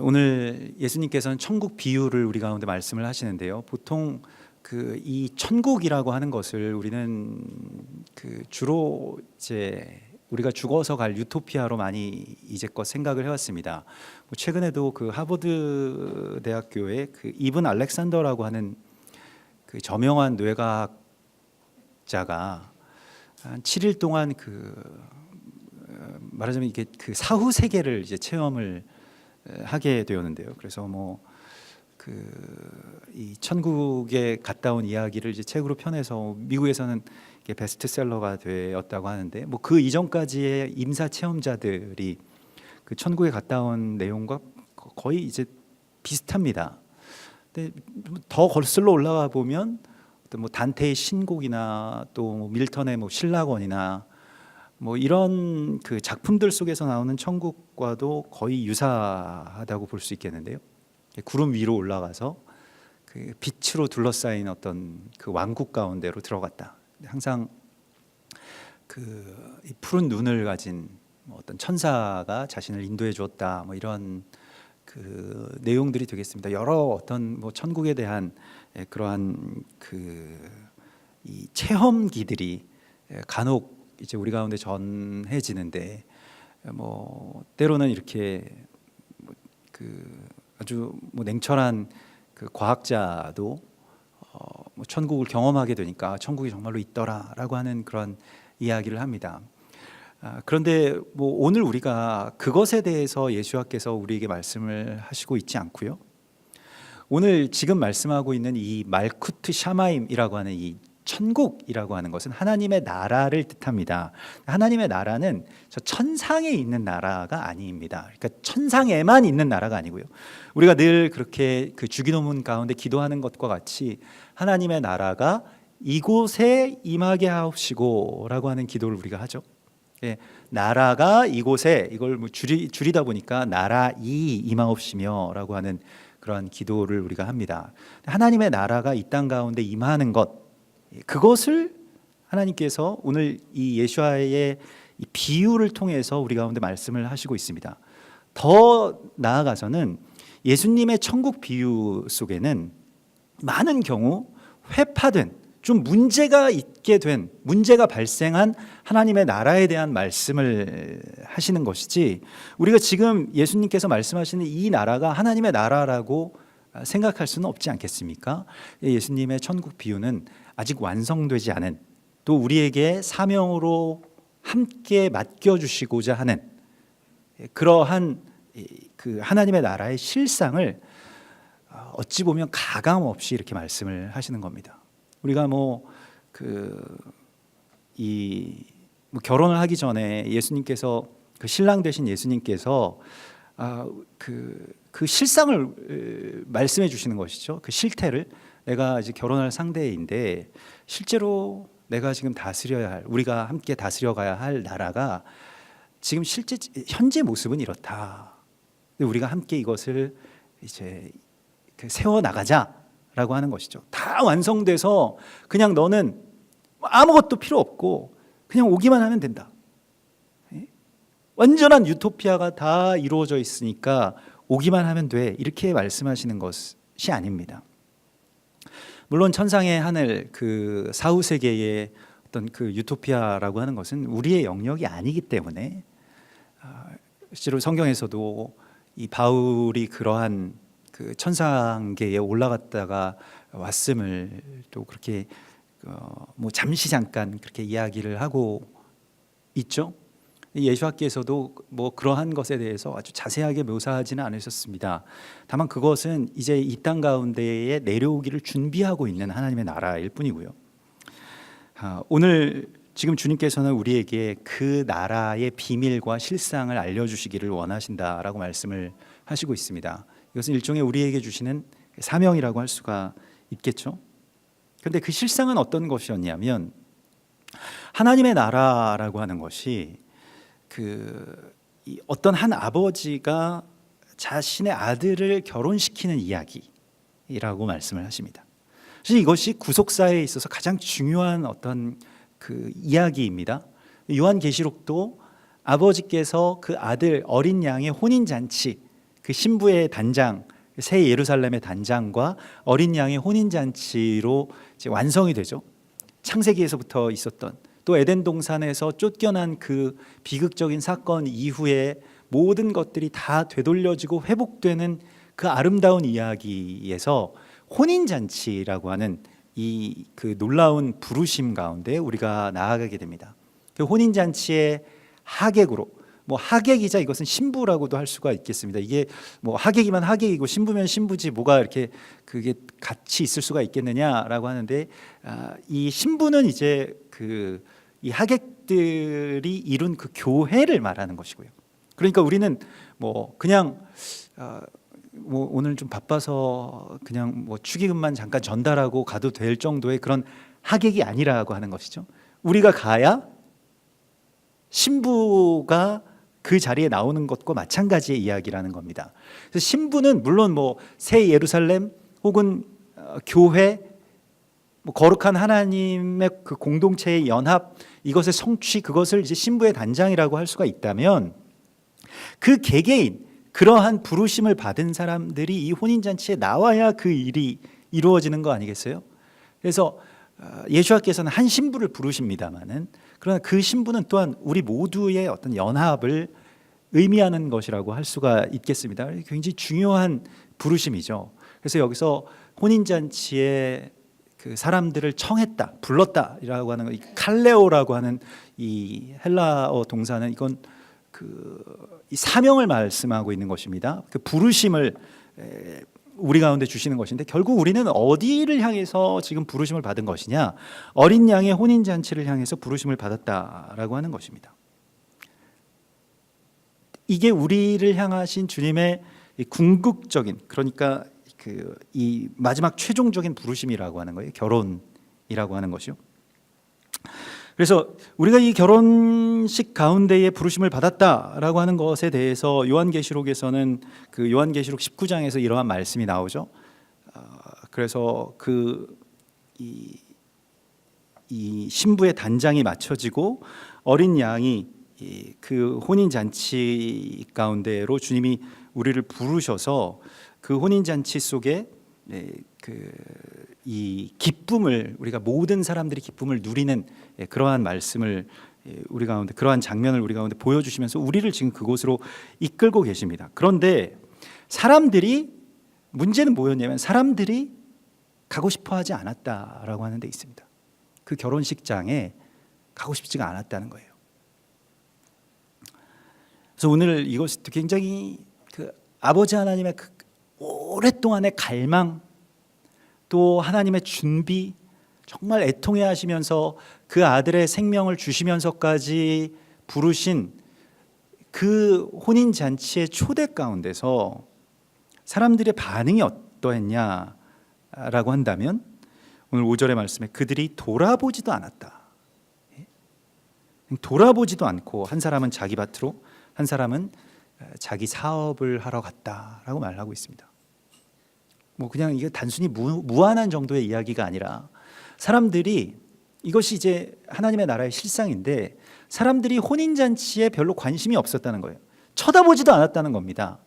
오늘 예수님께서는 천국 비유를 우리 가운데 말씀을 하시는데요. 보통 이 천국이라고 하는 것을 우리는 주로 이제 우리가 죽어서 갈 유토피아로 많이 이제껏 생각을 해왔습니다. 최근에도 하버드 대학교의 이븐 알렉산더라고 하는 저명한 뇌과학자가 한 7일 동안 말하자면 이게 사후 세계를 이제 체험을 하게 되었는데요. 그래서 이 천국에 갔다 온 이야기를 이제 책으로 펴내서 미국에서는 이게 베스트셀러가 되었다고 하는데 그 이전까지의 임사 체험자들이 천국에 갔다 온 내용과 거의 이제 비슷합니다. 근데 더 거슬러 올라가 보면 단테의 신곡이나 또 밀턴의 신라권이나 이런 작품들 속에서 나오는 천국과도 거의 유사하다고 볼 수 있겠는데요. 구름 위로 올라가서 빛으로 둘러싸인 어떤 왕국 가운데로 들어갔다. 항상 이 푸른 눈을 가진 어떤 천사가 자신을 인도해 주었다. 이런 내용들이 되겠습니다. 여러 어떤 천국에 대한 그러한 이 체험기들이 간혹 이제 우리 가운데 전해지는데 때로는 이렇게 아주 냉철한 과학자도 천국을 경험하게 되니까 천국이 정말로 있더라라고 하는 그런 이야기를 합니다. 그런데 오늘 우리가 그것에 대해서 예수와께서 우리에게 말씀을 하시고 있지 않고요. 오늘 지금 말씀하고 있는 이 말쿠트 샤마임이라고 하는 이 천국이라고 하는 것은 하나님의 나라를 뜻합니다. 하나님의 나라는 저 천상에 있는 나라가 아닙니다. 그러니까 천상에만 있는 나라가 아니고요. 우리가 늘 그렇게 주기도문 가운데 기도하는 것과 같이 하나님의 나라가 이곳에 임하게 하옵시고라고 하는 기도를 우리가 하죠. 예, 나라가 이곳에, 이걸 줄이다 보니까 나라이 임하옵시며라고 하는 그런 기도를 우리가 합니다. 하나님의 나라가 이 땅 가운데 임하는 것, 그것을 하나님께서 오늘 이 예수와의 이 비유를 통해서 우리 가운데 말씀을 하시고 있습니다. 더 나아가서는 예수님의 천국 비유 속에는 많은 경우 회파된, 좀 문제가 있게 된, 문제가 발생한 하나님의 나라에 대한 말씀을 하시는 것이지, 우리가 지금 예수님께서 말씀하시는 이 나라가 하나님의 나라라고 생각할 수는 없지 않겠습니까? 예수님의 천국 비유는 아직 완성되지 않은, 또 우리에게 사명으로 함께 맡겨주시고자 하는 그러한 하나님의 나라의 실상을 어찌 보면 가감 없이 이렇게 말씀을 하시는 겁니다. 우리가 결혼을 하기 전에 예수님께서 신랑 되신 예수님께서 그 실상을 말씀해 주시는 것이죠. 그 실태를, 내가 이제 결혼할 상대인데 실제로 내가 지금 다스려야 할, 우리가 함께 다스려가야 할 나라가 지금 실제 현재 모습은 이렇다. 우리가 함께 이것을 이제 세워 나가자라고 하는 것이죠. 다 완성돼서 그냥 너는 아무것도 필요 없고 그냥 오기만 하면 된다. 완전한 유토피아가 다 이루어져 있으니까 오기만 하면 돼, 이렇게 말씀하시는 것이 아닙니다. 물론 천상의 하늘, 사후 세계의 어떤 유토피아라고 하는 것은 우리의 영역이 아니기 때문에, 실제로 성경에서도 이 바울이 그러한 천상계에 올라갔다가 왔음을 또 그렇게 잠시 잠깐 그렇게 이야기를 하고 있죠. 예수께서도 그러한 것에 대해서 아주 자세하게 묘사하지는 않으셨습니다. 다만 그것은 이제 이 땅 가운데에 내려오기를 준비하고 있는 하나님의 나라일 뿐이고요. 오늘 지금 주님께서는 우리에게 그 나라의 비밀과 실상을 알려주시기를 원하신다라고 말씀을 하시고 있습니다. 이것은 일종의 우리에게 주시는 사명이라고 할 수가 있겠죠. 그런데 그 실상은 어떤 것이었냐면, 하나님의 나라라고 하는 것이 어떤 한 아버지가 자신의 아들을 결혼시키는 이야기라고 말씀을 하십니다. 사실 이것이 구속사에 있어서 가장 중요한 어떤 이야기입니다. 요한계시록도 아버지께서 그 아들 어린 양의 혼인잔치, 그 신부의 단장, 새 예루살렘의 단장과 어린 양의 혼인 잔치로 이제 완성이 되죠. 창세기에서부터 있었던, 또 에덴 동산에서 쫓겨난 그 비극적인 사건 이후에 모든 것들이 다 되돌려지고 회복되는 그 아름다운 이야기에서 혼인 잔치라고 하는 이 그 놀라운 부르심 가운데 우리가 나아가게 됩니다. 그 혼인 잔치의 하객으로, 뭐 하객이자 이것은 신부라고도 할 수가 있겠습니다. 이게 뭐 하객이면 하객이고 신부면 신부지 뭐가 이렇게 그게 같이 있을 수가 있겠느냐라고 하는데, 이 신부는 이제 그 이 하객들이 이룬 그 교회를 말하는 것이고요. 그러니까 우리는 뭐 그냥 뭐 오늘 좀 바빠서 그냥 뭐 축의금만 잠깐 전달하고 가도 될 정도의 그런 하객이 아니라고 하는 것이죠. 우리가 가야 신부가 그 자리에 나오는 것과 마찬가지의 이야기라는 겁니다. 그래서 신부는 물론 뭐 새 예루살렘 혹은 교회, 뭐 거룩한 하나님의 그 공동체의 연합, 이것의 성취, 그것을 이제 신부의 단장이라고 할 수가 있다면, 그 개개인 그러한 부르심을 받은 사람들이 이 혼인잔치에 나와야 그 일이 이루어지는 거 아니겠어요? 그래서 예수님께서는 한 신부를 부르십니다마는, 그러나 그 신부는 또한 우리 모두의 어떤 연합을 의미하는 것이라고 할 수가 있겠습니다. 굉장히 중요한 부르심이죠. 그래서 여기서 혼인잔치에 그 사람들을 청했다, 불렀다라고 하는 이 칼레오라고 하는 이 헬라어 동사는 이건 이 사명을 말씀하고 있는 것입니다. 그 부르심을 우리 가운데 주시는 것인데, 결국 우리는 어디를 향해서 지금 부르심을 받은 것이냐? 어린 양의 혼인 잔치를 향해서 부르심을 받았다라고 하는 것입니다. 이게 우리를 향하신 주님의 궁극적인, 그러니까 이 마지막 최종적인 부르심이라고 하는 거예요. 결혼이라고 하는 것이요. 그래서 우리가 이 결혼식 가운데에 부르심을 받았다라고 하는 것에 대해서 요한계시록에서는 그 요한계시록 19장에서 이러한 말씀이 나오죠. 그래서 이 신부의 단장이 맞춰지고 어린 양이 그 혼인 잔치 가운데로 주님이 우리를 부르셔서 그 혼인 잔치 속에 이 기쁨을, 우리가 모든 사람들이 기쁨을 누리는 그러한 말씀을 우리 가운데, 그러한 장면을 우리 가운데 보여주시면서 우리를 지금 그곳으로 이끌고 계십니다. 그런데 문제는 뭐였냐면 사람들이 가고 싶어 하지 않았다라고 하는 데 있습니다. 그 결혼식장에 가고 싶지가 않았다는 거예요. 그래서 오늘 이것이 굉장히 그 아버지 하나님의 그 오랫동안의 갈망, 또 하나님의 준비, 정말 애통해 하시면서 그 아들의 생명을 주시면서까지 부르신 그 혼인 잔치의 초대 가운데서 사람들의 반응이 어떠했냐라고 한다면, 오늘 5절의 말씀에 그들이 돌아보지도 않았다. 돌아보지도 않고 한 사람은 자기 밭으로, 한 사람은 자기 사업을 하러 갔다라고 말하고 있습니다. 뭐 그냥 이게 단순히 무한한 정도의 이야기가 아니라, 사람들이, 이것이 이제 하나님의 나라의 실상인데, 사람들이 혼인잔치에 별로 관심이 없었다는 거예요. 쳐다보지도 않았다는 겁니다.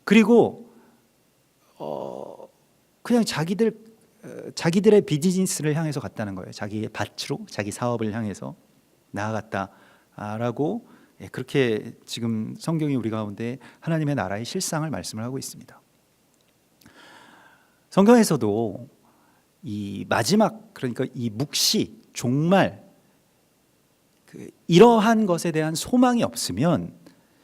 그리고 그냥 자기들의 비즈니스를 향해서 갔다는 거예요. 자기의 밭으로, 자기 사업을 향해서 나아갔다라고, 그렇게 지금 성경이 우리 가운데 하나님의 나라의 실상을 말씀을 하고 있습니다. 성경에서도 이 마지막, 그러니까 이 묵시, 종말, 이러한 것에 대한 소망이 없으면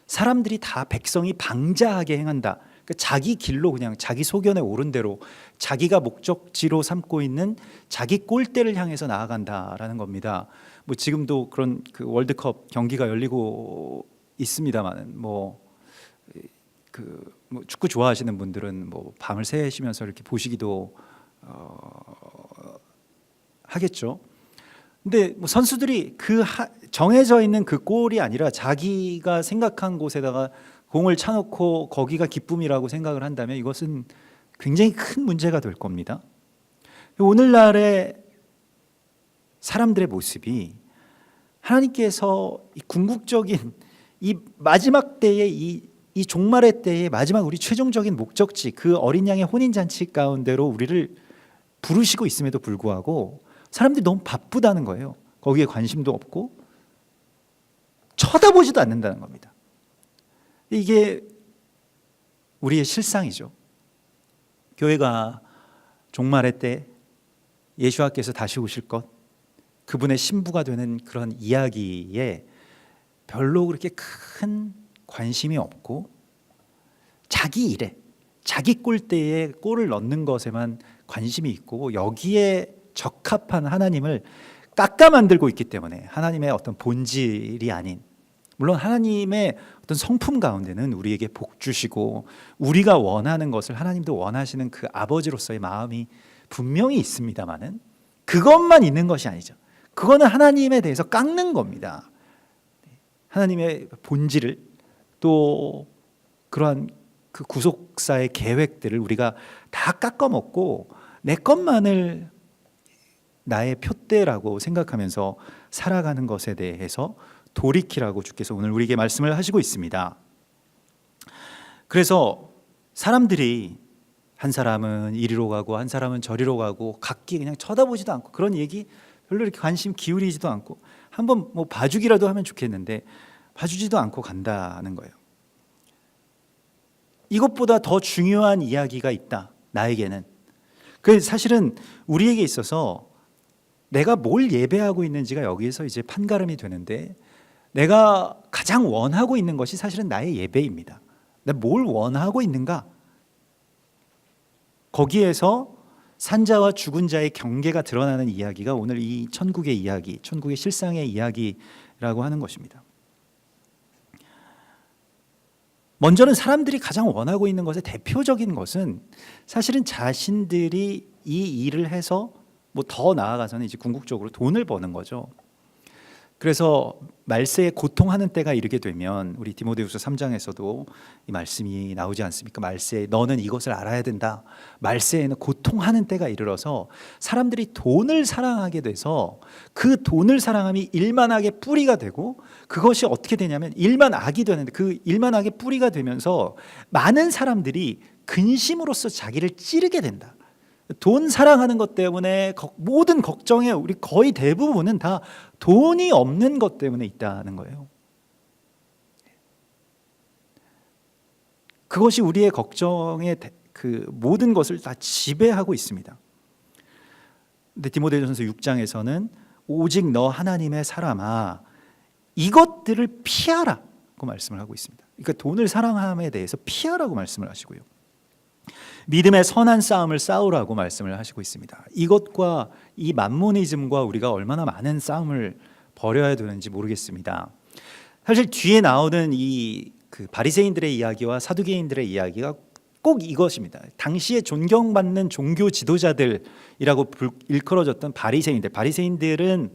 사람들이 다 백성이 방자하게 행한다. 그러니까 자기 길로, 그냥 자기 소견에 오른 대로 자기가 목적지로 삼고 있는 자기 꼴대를 향해서 나아간다라는 겁니다. 뭐 지금도 그런 그 월드컵 경기가 열리고 있습니다만, 뭐 축구 좋아하시는 분들은 뭐 밤을 새시면서 이렇게 보시기도 하겠죠. 근데 뭐 선수들이 정해져 있는 그 골이 아니라 자기가 생각한 곳에다가 공을 차놓고 거기가 기쁨이라고 생각을 한다면 이것은 굉장히 큰 문제가 될 겁니다. 오늘날의 사람들의 모습이 하나님께서 이 궁극적인 이 마지막 때의 이 이 종말의 때의 마지막 우리 최종적인 목적지, 그 어린 양의 혼인잔치 가운데로 우리를 부르시고 있음에도 불구하고 사람들이 너무 바쁘다는 거예요. 거기에 관심도 없고 쳐다보지도 않는다는 겁니다. 이게 우리의 실상이죠. 교회가 종말의 때 예수와께서 다시 오실 것, 그분의 신부가 되는 그런 이야기에 별로 그렇게 큰 관심이 없고 자기 일에, 자기 골대에 골을 넣는 것에만 관심이 있고 여기에 적합한 하나님을 깎아 만들고 있기 때문에 하나님의 어떤 본질이 아닌, 물론 하나님의 어떤 성품 가운데는 우리에게 복 주시고 우리가 원하는 것을 하나님도 원하시는 그 아버지로서의 마음이 분명히 있습니다만은 그것만 있는 것이 아니죠. 그거는 하나님에 대해서 깎는 겁니다. 하나님의 본질을, 또 그러한 그 구속사의 계획들을 우리가 다 깎아먹고 내 것만을 나의 표대라고 생각하면서 살아가는 것에 대해서 돌이키라고 주께서 오늘 우리에게 말씀을 하시고 있습니다. 그래서 사람들이 한 사람은 이리로 가고 한 사람은 저리로 가고 각기 그냥 쳐다보지도 않고 그런 얘기 별로 이렇게 관심 기울이지도 않고 한번 뭐 봐주기라도 하면 좋겠는데 봐주지도 않고 간다는 거예요. 이것보다 더 중요한 이야기가 있다, 나에게는. 그 사실은 우리에게 있어서 내가 뭘 예배하고 있는지가 여기에서 이제 판가름이 되는데, 내가 가장 원하고 있는 것이 사실은 나의 예배입니다. 내가 뭘 원하고 있는가? 거기에서 산자와 죽은 자의 경계가 드러나는 이야기가 오늘 이 천국의 이야기, 천국의 실상의 이야기라고 하는 것입니다. 먼저는 사람들이 가장 원하고 있는 것의 대표적인 것은 사실은 자신들이 이 일을 해서 뭐 더 나아가서는 이제 궁극적으로 돈을 버는 거죠. 그래서 말세에 고통하는 때가 이르게 되면 우리 디모데후서 3장에서도 이 말씀이 나오지 않습니까? 말세에 너는 이것을 알아야 된다. 말세에는 고통하는 때가 이르러서 사람들이 돈을 사랑하게 돼서 그 돈을 사랑함이 일만 악의 뿌리가 되고, 그것이 어떻게 되냐면 일만 악이 되는데 그 일만 악의 뿌리가 되면서 많은 사람들이 근심으로써 자기를 찌르게 된다. 돈 사랑하는 것 때문에 모든 걱정에 우리 거의 대부분은 다 돈이 없는 것 때문에 있다는 거예요. 그것이 우리의 걱정의 그 모든 것을 다 지배하고 있습니다. 근데 디모데전서 6장에서는 오직 너 하나님의 사람아 이것들을 피하라고 말씀을 하고 있습니다. 그러니까 돈을 사랑함에 대해서 피하라고 말씀을 하시고요. 믿음의 선한 싸움을 싸우라고 말씀을 하시고 있습니다. 이것과 이 만모니즘과 우리가 얼마나 많은 싸움을 벌여야 되는지 모르겠습니다. 사실 뒤에 나오는 이 그 바리새인들의 이야기와 사두개인들의 이야기가 꼭 이것입니다. 당시에 존경받는 종교 지도자들이라고 일컬어졌던 바리새인들은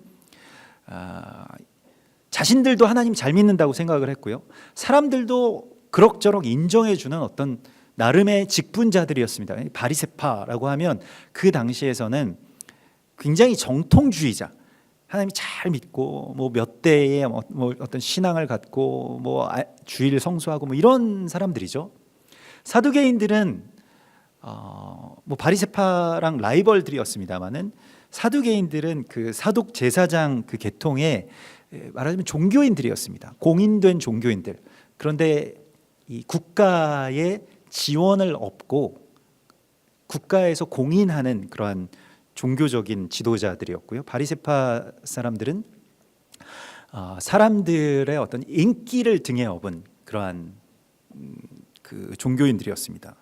자신들도 하나님 잘 믿는다고 생각을 했고요. 사람들도 그럭저럭 인정해주는 어떤 나름의 직분자들이었습니다. 바리새파라고 하면 그 당시에서는 굉장히 정통주의자, 하나님 잘 믿고 뭐 몇 대의 뭐 어떤 신앙을 갖고 뭐 주일 성수하고 뭐 이런 사람들이죠. 사두개인들은 뭐 바리새파랑 라이벌들이었습니다만은 사두개인들은 그 사독 제사장 그 계통의 말하자면 종교인들이었습니다. 공인된 종교인들. 그런데 이 국가의 지원을 얻고 국가에서 공인하는 그러한 종교적인 지도자들이었고요. 바리새파 사람들은 사람들의 어떤 인기를 등에 업은 그러한 그 종교인들이었습니다.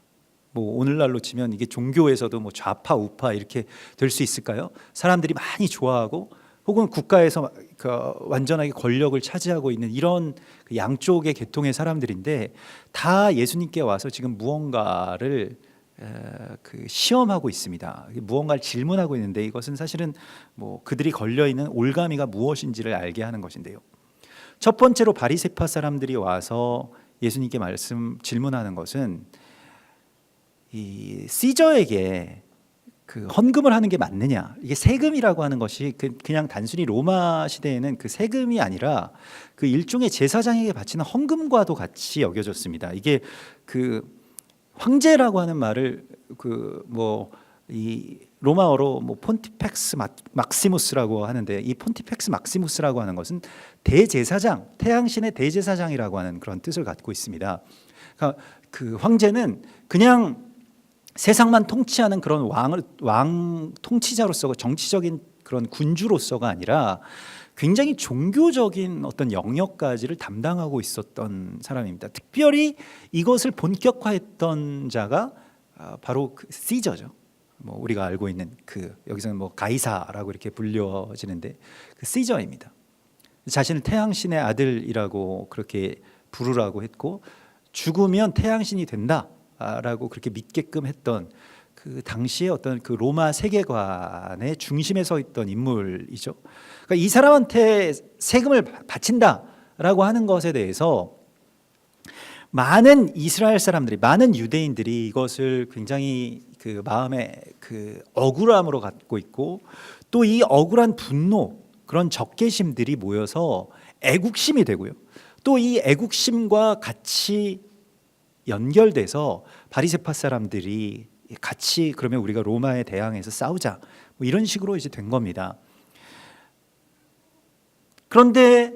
뭐 오늘날로 치면 이게 종교에서도 뭐 좌파 우파 이렇게 될 수 있을까요? 사람들이 많이 좋아하고 혹은 국가에서 그 완전하게 권력을 차지하고 있는 이런 그 양쪽의 계통의 사람들인데 다 예수님께 와서 지금 무언가를 그 시험하고 있습니다. 무언가를 질문하고 있는데 이것은 사실은 뭐 그들이 걸려 있는 올가미가 무엇인지를 알게 하는 것인데요. 첫 번째로 바리새파 사람들이 와서 예수님께 질문하는 것은 이 시저에게 그 헌금을 하는 게 맞느냐? 이게 세금이라고 하는 것이 그냥 단순히 로마 시대에는 그 세금이 아니라 그 일종의 제사장에게 바치는 헌금과도 같이 여겨졌습니다. 이게 그 황제라고 하는 말을 그 뭐 이 로마어로 뭐 폰티펙스 막시무스라고 하는데, 이 폰티펙스 막시무스라고 하는 것은 대제사장, 태양신의 대제사장이라고 하는 그런 뜻을 갖고 있습니다. 그러니까 그 황제는 그냥 세상만 통치하는 그런 왕 통치자로서, 정치적인 그런 군주로서가 아니라 굉장히 종교적인 어떤 영역까지를 담당하고 있었던 사람입니다. 특별히 이것을 본격화했던 자가 바로 그 시저죠. 뭐 우리가 알고 있는 그 여기서는 뭐 가이사라고 이렇게 불려지는데 그 시저입니다. 자신을 태양신의 아들이라고 그렇게 부르라고 했고, 죽으면 태양신이 된다라고 그렇게 믿게끔 했던 그 당시에 어떤 그 로마 세계관의 중심에 서 있던 인물이죠. 그러니까 이 사람한테 세금을 바친다라고 하는 것에 대해서 많은 이스라엘 사람들이, 많은 유대인들이 이것을 굉장히 그 마음에 그 억울함으로 갖고 있고, 또 이 억울한 분노, 그런 적개심들이 모여서 애국심이 되고요. 또 이 애국심과 같이 연결돼서 바리새파 사람들이 같이 그러면 우리가 로마에 대항해서 싸우자, 뭐 이런 식으로 이제 된 겁니다. 그런데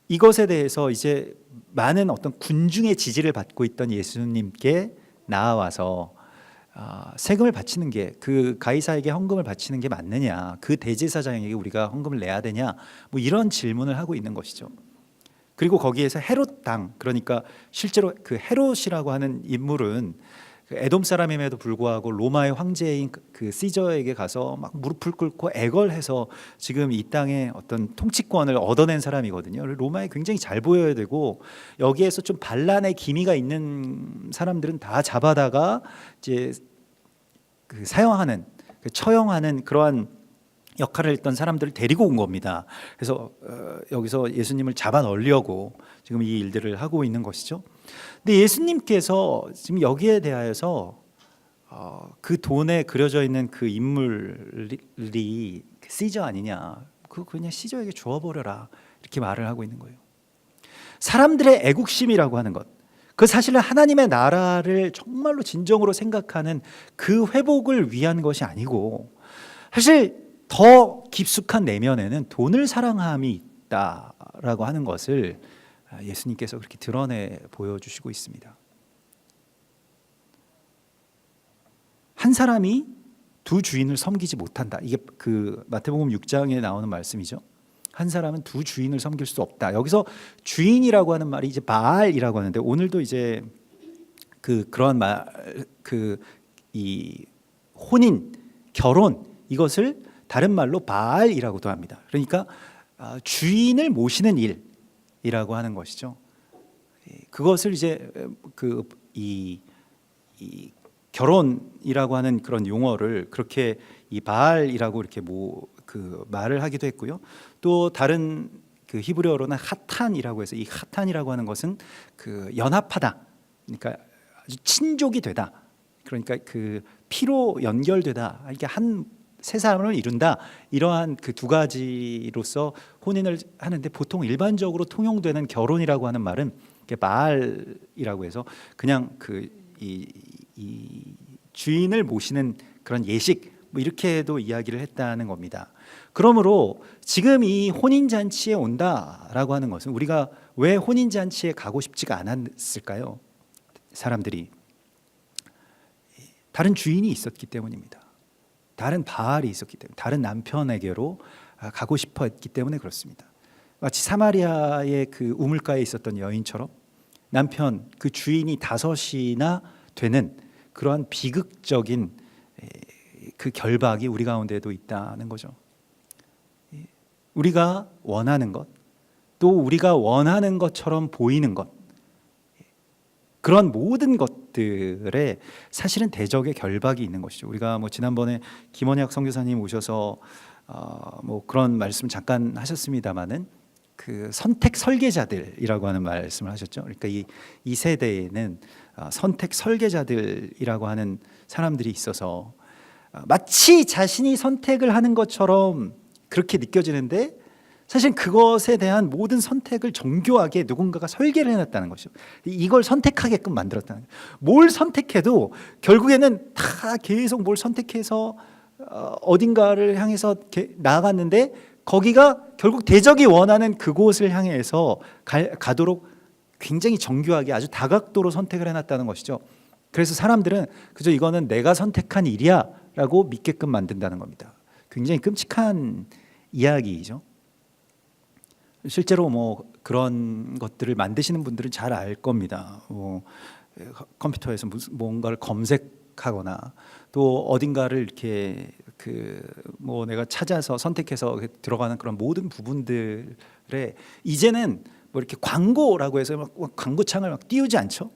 이것에 대해서 이제 많은 어떤 군중의 지지를 받고 있던 예수님께 나와서 세금을 바치는 게, 그 가이사에게 헌금을 바치는 게 맞느냐, 그 대제사장에게 우리가 헌금을 내야 되냐, 뭐 이런 질문을 하고 있는 것이죠. 그리고 거기에서 헤롯 당, 그러니까 실제로 그 헤롯이라고 하는 인물은 그 에돔 사람임에도 불구하고 로마의 황제인 그 시저에게 가서 막 무릎을 꿇고 애걸해서 지금 이 땅의 어떤 통치권을 얻어낸 사람이거든요. 로마에 굉장히 잘 보여야 되고, 여기에서 좀 반란의 기미가 있는 사람들은 다 잡아다가 이제 그 사형하는, 그 처형하는 그러한 역할을 했던 사람들을 데리고 온 겁니다. 그래서 여기서 예수님을 잡아 넣으려고 지금 이 일들을 하고 있는 것이죠. 근데 예수님께서 지금 여기에 대하여서 그 돈에 그려져 있는 그 인물이 시저 아니냐, 그거 그냥 시저에게 주어버려라, 이렇게 말을 하고 있는 거예요. 사람들의 애국심이라고 하는 것, 그 사실은 하나님의 나라를 정말로 진정으로 생각하는 그 회복을 위한 것이 아니고, 사실 더 깊숙한 내면에는 돈을 사랑함이 있다라고 하는 것을 예수님께서 그렇게 드러내 보여주시고 있습니다. 한 사람이 두 주인을 섬기지 못한다. 이게 그 마태복음 6장에 나오는 말씀이죠. 한 사람은 두 주인을 섬길 수 없다. 여기서 주인이라고 하는 말이 이제 바알이라고 하는데, 오늘도 이제 그런 말, 이 혼인, 결혼, 이것을 다른 말로 바알이라고도 합니다. 그러니까 주인을 모시는 일이라고 하는 것이죠. 그것을 이제 이 결혼이라고 하는 그런 용어를 그렇게 이 바알이라고 이렇게 그 말을 하기도 했고요. 또 다른 그 히브리어로는 하탄이라고 해서, 이 하탄이라고 하는 것은 그 연합하다, 그러니까 아주 친족이 되다, 그러니까 그 피로 연결되다, 이게 세 사람을 이룬다, 이러한 그 두 가지로서 혼인을 하는데, 보통 일반적으로 통용되는 결혼이라고 하는 말은 바알이라고 해서 그냥 이 주인을 모시는 그런 예식, 뭐 이렇게도 이야기를 했다는 겁니다. 그러므로 지금 이 혼인 잔치에 온다라고 하는 것은, 우리가 왜 혼인 잔치에 가고 싶지가 않았을까요? 사람들이 다른 주인이 있었기 때문입니다. 다른 바알이 있었기 때문에, 다른 남편에게로 가고 싶어 했기 때문에 그렇습니다. 마치 사마리아의 그 우물가에 있었던 여인처럼 남편, 그 주인이 5이나 되는 그러한 비극적인 그 결박이 우리 가운데도 있다는 거죠. 우리가 원하는 것, 또 우리가 원하는 것처럼 보이는 것, 그런 모든 것들에 사실은 대적의 결박이 있는 것이죠. 우리가 뭐 지난번에 김원혁 선교사님 오셔서 뭐 그런 말씀 잠깐 하셨습니다마는, 그 선택 설계자들이라고 하는 말씀을 하셨죠. 그러니까 이 세대에는 선택 설계자들이라고 하는 사람들이 있어서 마치 자신이 선택을 하는 것처럼 그렇게 느껴지는데 사실 그것에 대한 모든 선택을 정교하게 누군가가 설계를 해놨다는 것이죠. 이걸 선택하게끔 만들었다는 거예요. 뭘 선택해도 결국에는 다 계속 뭘 선택해서 어딘가를 향해서 나아갔는데 거기가 결국 대적이 원하는 그곳을 향해서 가도록 굉장히 정교하게 아주 다각도로 선택을 해놨다는 것이죠. 그래서 사람들은 그저 이거는 내가 선택한 일이야 라고 믿게끔 만든다는 겁니다. 굉장히 끔찍한 이야기이죠. 실제로 뭐 그런 것들을 만드시는 분들은 잘 알 겁니다. 컴퓨터에서 뭔가를 검색하거나 또 어딘가를 이렇게 뭐 내가 찾아서 선택해서 들어가는 그런 모든 부분들에 이제는 뭐 이렇게 광고라고 해서 막 광고창을 막 띄우지 않죠.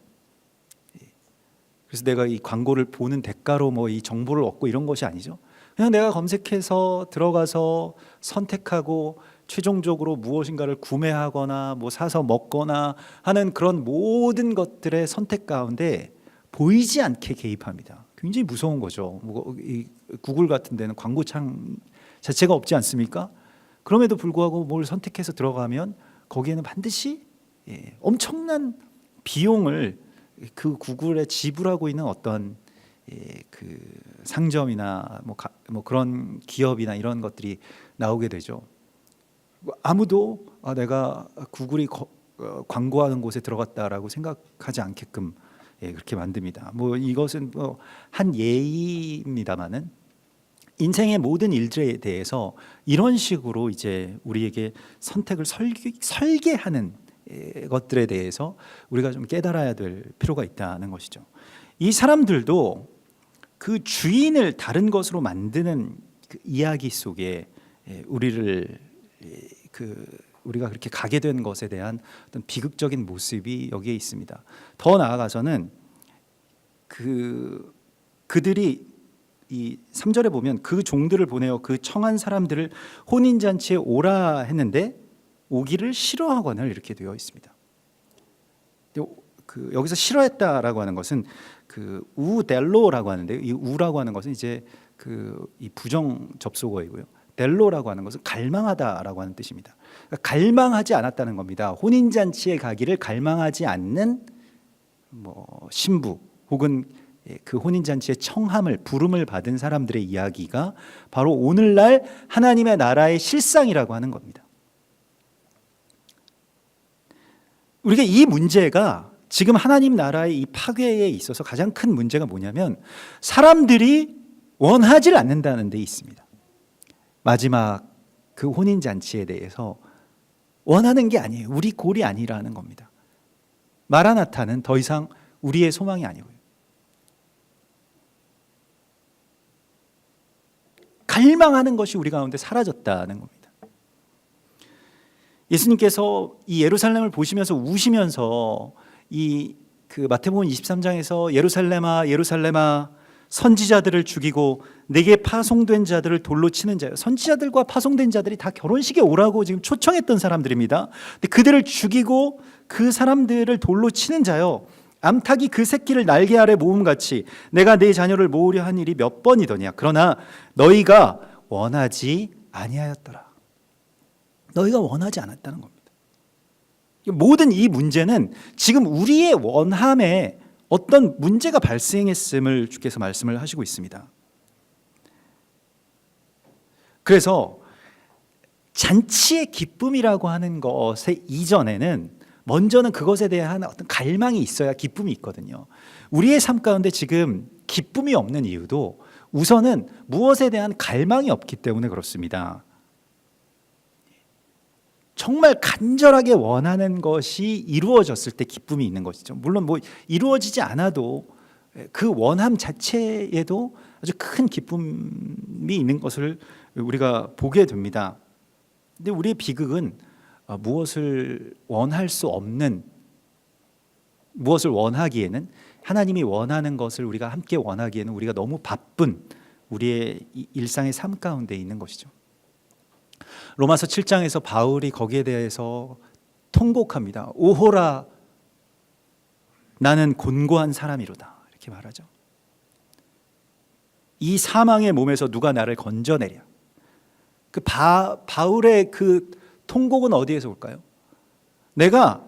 그래서 내가 이 광고를 보는 대가로 뭐 이 정보를 얻고 이런 것이 아니죠. 그냥 내가 검색해서 들어가서 선택하고 최종적으로 무엇인가를 구매하거나 뭐 사서 먹거나 하는 그런 모든 것들의 선택 가운데 보이지 않게 개입합니다. 굉장히 무서운 거죠. 이 구글 같은 데는 광고창 자체가 없지 않습니까? 그럼에도 불구하고 뭘 선택해서 들어가면 거기에는 반드시 엄청난 비용을 그 구글에 지불하고 있는 어떤 그 상점이나 뭐 그런 기업이나 이런 것들이 나오게 되죠. 아무도 내가 구글이 광고하는 곳에 들어갔다라고 생각하지 않게끔 그렇게 만듭니다. 뭐 이것은 뭐 한 예입니다만은 인생의 모든 일들에 대해서 이런 식으로 이제 우리에게 선택을 설계하는 것들에 대해서 우리가 좀 깨달아야 될 필요가 있다는 것이죠. 이 사람들도 그 주인을 다른 것으로 만드는 그 이야기 속에 우리가 그렇게 가게 된 것에 대한 어떤 비극적인 모습이 여기에 있습니다. 더 나아가서는 그들이 이 3절에 보면 그 종들을 보내어 그 청한 사람들을 혼인잔치에 오라 했는데 오기를 싫어하거늘 이렇게 되어 있습니다. 여기서 싫어했다라고 하는 것은 우델로라고 하는데 이 우라고 하는 것은 이제 이 부정 접속어이고요. 델로라고 하는 것은 갈망하다라고 하는 뜻입니다. 그러니까 갈망하지 않았다는 겁니다. 혼인잔치에 가기를 갈망하지 않는 뭐 신부 혹은 그 혼인잔치의 청함을 부름을 받은 사람들의 이야기가 바로 오늘날 하나님의 나라의 실상이라고 하는 겁니다. 우리가 이 문제가 지금 하나님 나라의 이 파괴에 있어서 가장 큰 문제가 뭐냐면 사람들이 원하지 않는다는 데 있습니다. 마지막 그 혼인잔치에 대해서 원하는 게 아니에요. 우리 꼴이 아니라는 겁니다. 마라나타는 더 이상 우리의 소망이 아니고요. 갈망하는 것이 우리 가운데 사라졌다는 겁니다. 예수님께서 이 예루살렘을 보시면서 우시면서 그 마태복음 23장에서 예루살렘아 예루살렘아 선지자들을 죽이고 내게 파송된 자들을 돌로 치는 자요. 선지자들과 파송된 자들이 다 결혼식에 오라고 지금 초청했던 사람들입니다. 근데 그들을 죽이고 그 사람들을 돌로 치는 자요. 암탉이 그 새끼를 날개 아래 모음같이 내가 내 자녀를 모으려 한 일이 몇 번이더냐. 그러나 너희가 원하지 아니하였더라. 너희가 원하지 않았다는 겁니다. 모든 이 문제는 지금 우리의 원함에 어떤 문제가 발생했음을 주께서 말씀을 하시고 있습니다. 그래서 잔치의 기쁨이라고 하는 것의 이전에는 먼저는 그것에 대한 어떤 갈망이 있어야 기쁨이 있거든요. 우리의 삶 가운데 지금 기쁨이 없는 이유도 우선은 무엇에 대한 갈망이 없기 때문에 그렇습니다. 정말 간절하게 원하는 것이 이루어졌을 때 기쁨이 있는 것이죠. 물론 뭐 이루어지지 않아도 그 원함 자체에도 아주 큰 기쁨이 있는 것을 우리가 보게 됩니다. 근데 우리의 비극은 무엇을 원할 수 없는, 무엇을 원하기에는, 하나님이 원하는 것을 우리가 함께 원하기에는 우리가 너무 바쁜 우리의 일상의 삶 가운데 있는 것이죠. 로마서 7장에서 바울이 거기에 대해서 통곡합니다. 오호라 나는 곤고한 사람이로다 이렇게 말하죠. 이 사망의 몸에서 누가 나를 건져내랴. 그 바울의 그 통곡은 어디에서 올까요? 내가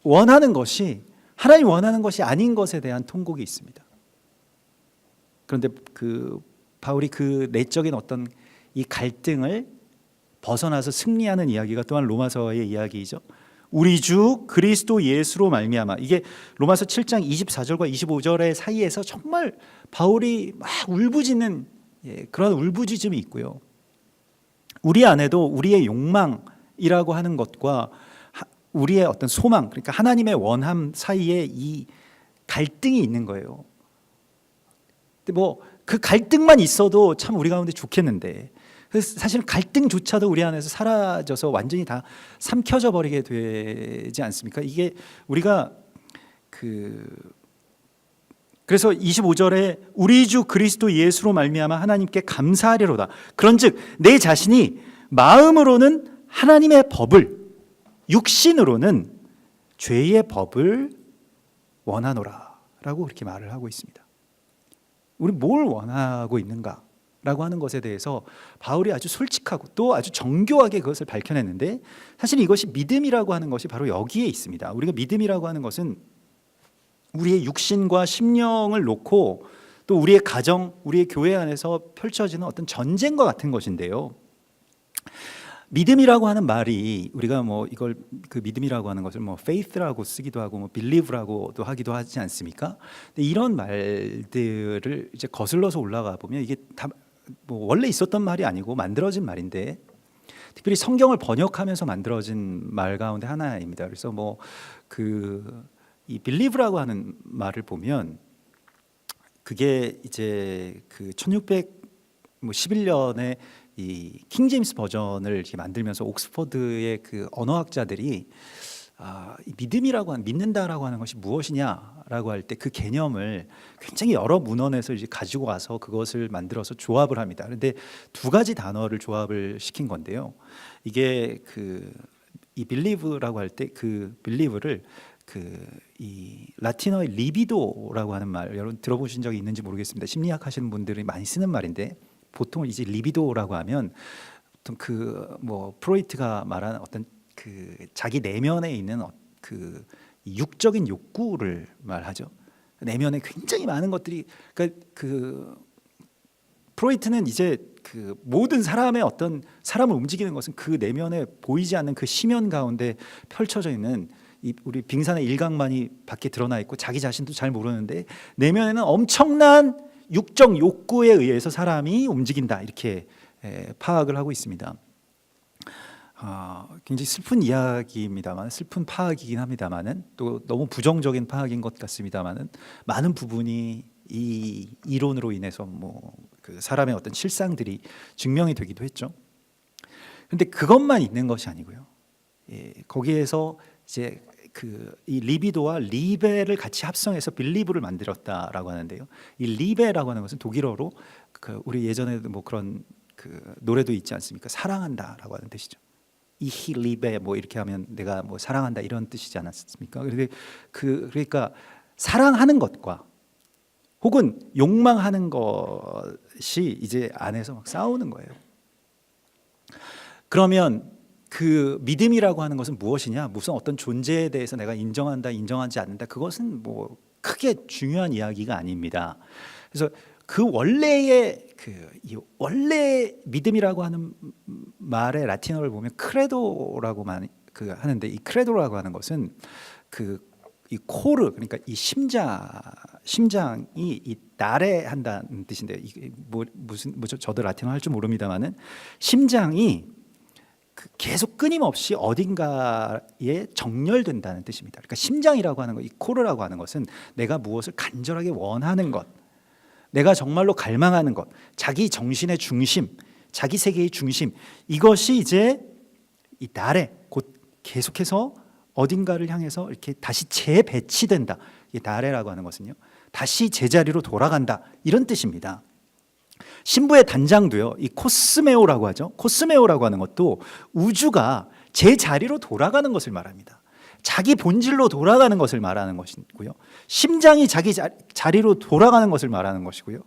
원하는 것이 하나님 원하는 것이 아닌 것에 대한 통곡이 있습니다. 그런데 그 바울이 그 내적인 어떤 이 갈등을 벗어나서 승리하는 이야기가 또한 로마서의 이야기이죠. 우리 주 그리스도 예수로 말미암아. 이게 로마서 7장 24절과 25절의 사이에서 정말 바울이 막 울부짖는 그런 울부짖음이 있고요. 우리 안에도 우리의 욕망이라고 하는 것과 우리의 어떤 소망, 그러니까 하나님의 원함 사이에 이 갈등이 있는 거예요. 근데 뭐 그 갈등만 있어도 참 우리 가운데 좋겠는데, 사실 갈등조차도 우리 안에서 사라져서 완전히 다 삼켜져 버리게 되지 않습니까? 이게 우리가 그래서 25절에 우리 주 그리스도 예수로 말미암아 하나님께 감사하리로다. 그런즉 내 자신이 마음으로는 하나님의 법을, 육신으로는 죄의 법을 원하노라라고 그렇게 말을 하고 있습니다. 우리 뭘 원하고 있는가? 라고 하는 것에 대해서 바울이 아주 솔직하고 또 아주 정교하게 그것을 밝혀냈는데, 사실 이것이 믿음이라고 하는 것이 바로 여기에 있습니다. 우리가 믿음이라고 하는 것은 우리의 육신과 심령을 놓고 또 우리의 가정, 우리의 교회 안에서 펼쳐지는 어떤 전쟁과 같은 것인데요. 믿음이라고 하는 말이 우리가 뭐 이걸 그 믿음이라고 하는 것을 뭐 faith라고 쓰기도 하고 뭐 believe라고도 하기도 하지 않습니까? 근데 이런 말들을 이제 거슬러서 올라가 보면 이게 다 뭐 원래 있었던 말이 아니고 만들어진 말인데, 특별히 성경을 번역하면서 만들어진 말 가운데 하나입니다. 그래서 뭐 이 believe라고 하는 말을 보면 그게 이제 그 1611년에 이 킹제임스 버전을 이렇게 만들면서 옥스퍼드의 그 언어학자들이 이 믿음이라고 하는, 믿는다라고 하는 것이 무엇이냐라고 할 때 그 개념을 굉장히 여러 문헌에서 이제 가지고 와서 그것을 만들어서 조합을 합니다. 그런데 두 가지 단어를 조합을 시킨 건데요. 이게 이 believe라고 할 때 그 believe를 이 라틴어의 리비도라고 하는 말, 여러분 들어보신 적이 있는지 모르겠습니다. 심리학 하시는 분들이 많이 쓰는 말인데, 보통 이제 리비도라고 하면 어떤 뭐 프로이트가 말하는 어떤 자기 내면에 있는 육적인 욕구를 말하죠. 내면에 굉장히 많은 것들이, 그러니까 프로이트는 이제 모든 사람의 어떤 사람을 움직이는 것은 그 내면에 보이지 않는 그 심연 가운데 펼쳐져 있는 우리 빙산의 일각만이 밖에 드러나 있고 자기 자신도 잘 모르는데 내면에는 엄청난 육적 욕구에 의해서 사람이 움직인다, 이렇게 파악을 하고 있습니다. 굉장히 슬픈 이야기입니다만, 슬픈 파악이긴 합니다만은, 또 너무 부정적인 파악인 것 같습니다만은, 많은 부분이 이 이론으로 인해서 뭐 사람의 어떤 실상들이 증명이 되기도 했죠. 그런데 그것만 있는 것이 아니고요. 거기에서 이제 이 리비도와 리베를 같이 합성해서 빌리브를 만들었다라고 하는데요. 이 리베라고 하는 것은 독일어로 우리 예전에도 뭐 그런 노래도 있지 않습니까? 사랑한다라고 하는 뜻이죠. 이히 리베 뭐 이렇게 하면 내가 뭐 사랑한다, 이런 뜻이지 않았습니까? 그러니까 사랑하는 것과 혹은 욕망하는 것이 이제 안에서 막 싸우는 거예요. 그러면 그 믿음이라고 하는 것은 무엇이냐? 무슨 어떤 존재에 대해서 내가 인정한다, 인정하지 않는다, 그것은 뭐 크게 중요한 이야기가 아닙니다. 그래서 원래의 이 원래 믿음이라고 하는 말의 라틴어를 보면 크레도라고 하는데, 이 크레도라고 하는 것은 이 코르, 그러니까 이 심장이 이 나래한다는 뜻인데요. 이게 저도 라틴어 할 줄 모릅니다만은, 심장이 계속 끊임없이 어딘가에 정렬된다는 뜻입니다. 그러니까 심장이라고 하는 것, 이 코르라고 하는 것은 내가 무엇을 간절하게 원하는 것, 내가 정말로 갈망하는 것, 자기 정신의 중심, 자기 세계의 중심, 이것이 이제 이 나래, 곧 계속해서 어딘가를 향해서 이렇게 다시 재배치된다. 이 나래라고 하는 것은요, 다시 제자리로 돌아간다, 이런 뜻입니다. 신부의 단장도요, 이 코스메오라고 하죠. 코스메오라고 하는 것도 우주가 제 자리로 돌아가는 것을 말합니다. 자기 본질로 돌아가는 것을 말하는 것이고요. 심장이 자기 자리로 돌아가는 것을 말하는 것이고요.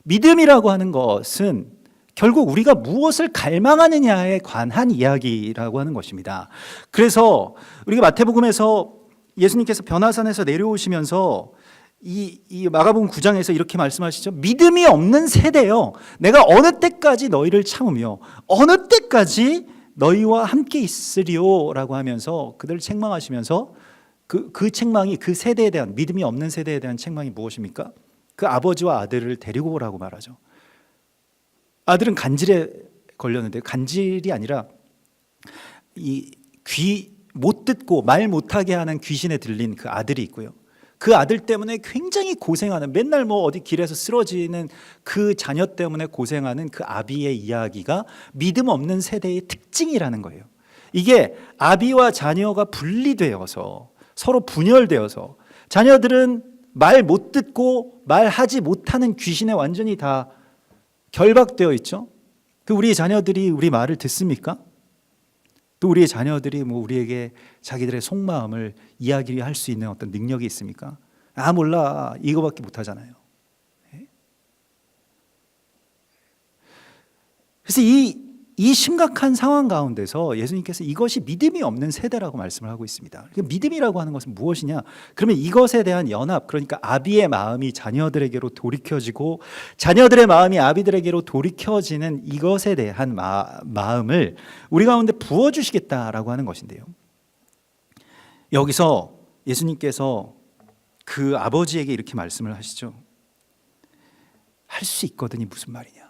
믿음이라고 하는 것은 결국 우리가 무엇을 갈망하느냐에 관한 이야기라고 하는 것입니다. 그래서 우리가 마태복음에서 예수님께서 변화산에서 내려오시면서 이 마가복음 9장에서 이렇게 말씀하시죠. 믿음이 없는 세대요, 내가 어느 때까지 너희를 참으며 어느 때까지 너희와 함께 있으리요 라고 하면서 그들을 책망하시면서 그 책망이, 그 세대에 대한, 믿음이 없는 세대에 대한 책망이 무엇입니까? 그 아버지와 아들을 데리고 오라고 말하죠. 아들은 간질에 걸렸는데, 간질이 아니라 이 귀 못 듣고 말 못하게 하는 귀신에 들린 그 아들이 있고요. 그 아들 때문에 굉장히 고생하는, 맨날 뭐 어디 길에서 쓰러지는 그 자녀 때문에 고생하는 그 아비의 이야기가 믿음 없는 세대의 특징이라는 거예요. 이게 아비와 자녀가 분리되어서 서로 분열되어서 자녀들은 말 못 듣고 말하지 못하는 귀신에 완전히 다 결박되어 있죠. 그 우리의 자녀들이 우리 말을 듣습니까? 또 우리의 자녀들이 뭐 우리에게 자기들의 속마음을 이야기할 수 있는 어떤 능력이 있습니까? 아, 몰라, 이거밖에 못하잖아요. 그래서 이 심각한 상황 가운데서 예수님께서 이것이 믿음이 없는 세대라고 말씀을 하고 있습니다. 믿음이라고 하는 것은 무엇이냐? 그러면 이것에 대한 연합, 그러니까 아비의 마음이 자녀들에게로 돌이켜지고 자녀들의 마음이 아비들에게로 돌이켜지는 이것에 대한 마음을 우리 가운데 부어주시겠다라고 하는 것인데요. 여기서 예수님께서 그 아버지에게 이렇게 말씀을 하시죠. 할 수 있거든이 무슨 말이냐?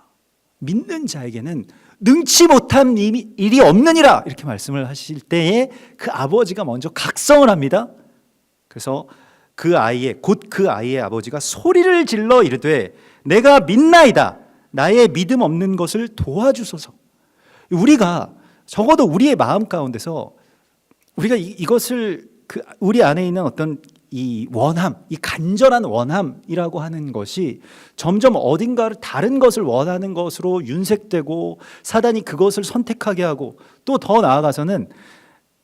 믿는 자에게는 능치 못한 일이 없느니라, 이렇게 말씀을 하실 때에 그 아버지가 먼저 각성을 합니다. 그래서 그 아이의, 곧 그 아이의 아버지가 소리를 질러 이르되 내가 믿나이다, 나의 믿음 없는 것을 도와주소서. 우리가 적어도 우리의 마음 가운데서 우리가 이것을 우리 안에 있는 어떤 이 원함, 이 간절한 원함이라고 하는 것이 점점 어딘가를 다른 것을 원하는 것으로 윤색되고 사단이 그것을 선택하게 하고, 또 더 나아가서는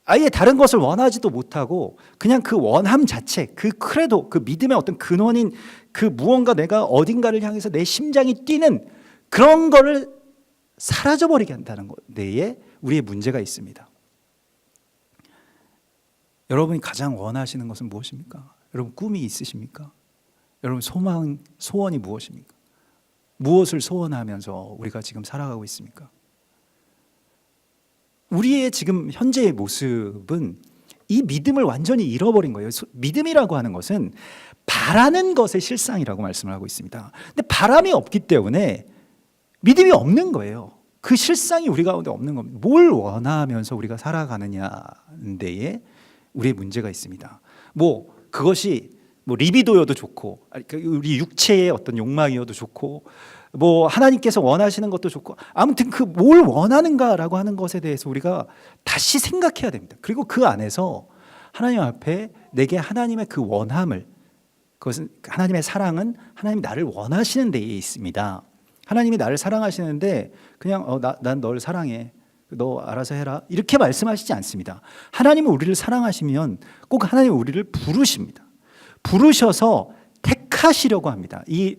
아예 다른 것을 원하지도 못하고 그냥 그 원함 자체, 그 크레도, 그 믿음의 어떤 근원인 그 무언가 내가 어딘가를 향해서 내 심장이 뛰는 그런 거를 사라져버리게 한다는 데에 우리의 문제가 있습니다. 여러분이 가장 원하시는 것은 무엇입니까? 여러분 꿈이 있으십니까? 여러분 소망, 소원이 무엇입니까? 무엇을 소원하면서 우리가 지금 살아가고 있습니까? 우리의 지금 현재의 모습은 이 믿음을 완전히 잃어버린 거예요. 믿음이라고 하는 것은 바라는 것의 실상이라고 말씀을 하고 있습니다. 근데 바람이 없기 때문에 믿음이 없는 거예요. 그 실상이 우리 가운데 없는 겁니다. 뭘 원하면서 우리가 살아가느냐인데에 우리의 문제가 있습니다. 뭐 그것이 뭐 리비도여도 좋고, 우리 육체의 어떤 욕망이어도 좋고, 뭐 하나님께서 원하시는 것도 좋고, 아무튼 그 뭘 원하는가라고 하는 것에 대해서 우리가 다시 생각해야 됩니다. 그리고 그 안에서 하나님 앞에 내게 하나님의 그 원함을, 그것은 하나님의 사랑은 하나님이 나를 원하시는 데에 있습니다. 하나님이 나를 사랑하시는데 그냥 난 널 사랑해, 너 알아서 해라, 이렇게 말씀하시지 않습니다. 하나님은 우리를 사랑하시면 꼭 하나님은 우리를 부르십니다. 부르셔서 택하시려고 합니다. 이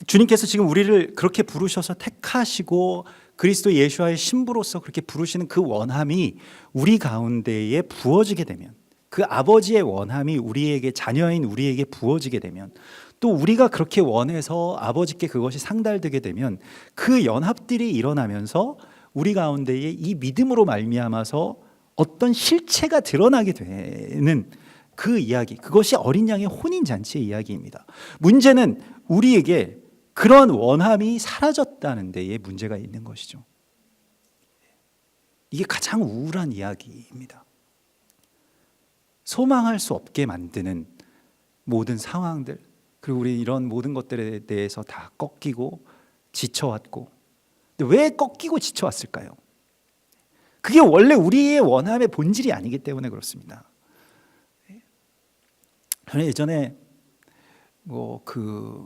주님께서 지금 우리를 그렇게 부르셔서 택하시고 그리스도 예수와의 신부로서 그렇게 부르시는 그 원함이 우리 가운데에 부어지게 되면, 그 아버지의 원함이 우리에게, 자녀인 우리에게 부어지게 되면, 또 우리가 그렇게 원해서 아버지께 그것이 상달되게 되면 그 연합들이 일어나면서 우리 가운데에 이 믿음으로 말미암아서 어떤 실체가 드러나게 되는 그 이야기, 그것이 어린 양의 혼인잔치의 이야기입니다. 문제는 우리에게 그런 원함이 사라졌다는 데에 문제가 있는 것이죠. 이게 가장 우울한 이야기입니다. 소망할 수 없게 만드는 모든 상황들, 그리고 우리 이런 모든 것들에 대해서 다 꺾이고 지쳐왔고, 근데 왜 꺾이고 지쳐왔을까요? 그게 원래 우리의 원함의 본질이 아니기 때문에 그렇습니다. 저는 예전에 20대,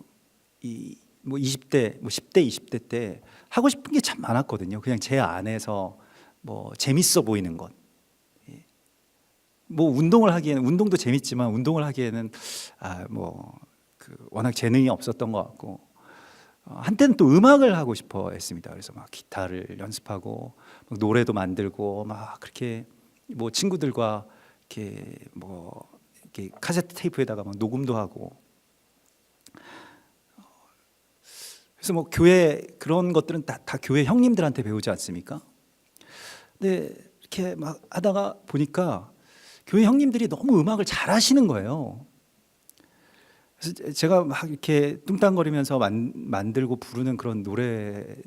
10대, 20대 때 하고 싶은 게 참 많았거든요. 그냥 제 안에서 뭐 재밌어 보이는 것, 뭐 운동을 하기에는 운동도 재밌지만 운동을 하기에는 워낙 재능이 없었던 것 같고 한때는 또 음악을 하고 싶어 했습니다. 그래서 막 기타를 연습하고 막 노래도 만들고 막 그렇게 뭐 친구들과 이렇게 카세트 테이프에다가 막 녹음도 하고. 그래서 뭐 교회 그런 것들은 다 교회 형님들한테 배우지 않습니까? 근데 이렇게 막 하다가 보니까 교회 형님들이 너무 음악을 잘하시는 거예요. 그래서 제가 막 이렇게 뚱땅거리면서 만들고 부르는 그런 노래를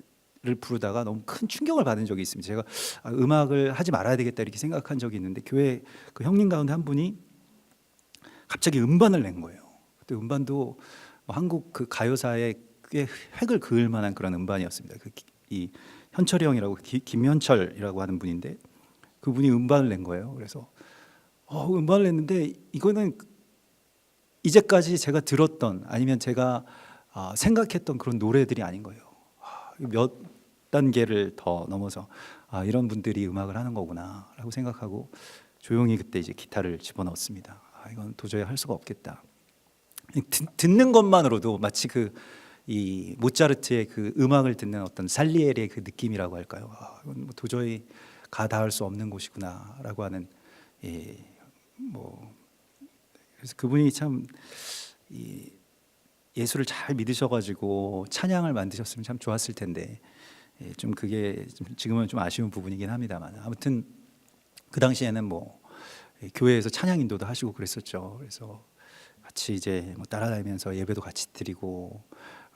부르다가 너무 큰 충격을 받은 적이 있습니다. 제가 음악을 하지 말아야 되겠다 이렇게 생각한 적이 있는데 교회 그 형님 가운데 한 분이 갑자기 음반을 낸 거예요. 그때 음반도 뭐 한국 그 가요사에 꽤 획을 그을 만한 그런 음반이었습니다. 이 현철이 형이라고 김현철이라고 하는 분인데 그분이 음반을 낸 거예요. 그래서 음반을 냈는데 이거는 이제까지 제가 들었던 아니면 제가 생각했던 그런 노래들이 아닌 거예요. 몇 단계를 더 넘어서 이런 분들이 음악을 하는 거구나라고 생각하고 조용히 그때 이제 기타를 집어넣었습니다. 이건 도저히 할 수가 없겠다. 듣는 것만으로도 마치 이 모차르트의 그 음악을 듣는 어떤 살리에리의 그 느낌이라고 할까요? 이건 뭐 도저히 가 닿을 수 없는 곳이구나라고 하는 그래서 그분이 참 예수를 잘 믿으셔가지고 찬양을 만드셨으면 참 좋았을 텐데 좀 그게 지금은 좀 아쉬운 부분이긴 합니다만 아무튼 그 당시에는 뭐 교회에서 찬양 인도도 하시고 그랬었죠. 그래서 같이 이제 뭐 따라다니면서 예배도 같이 드리고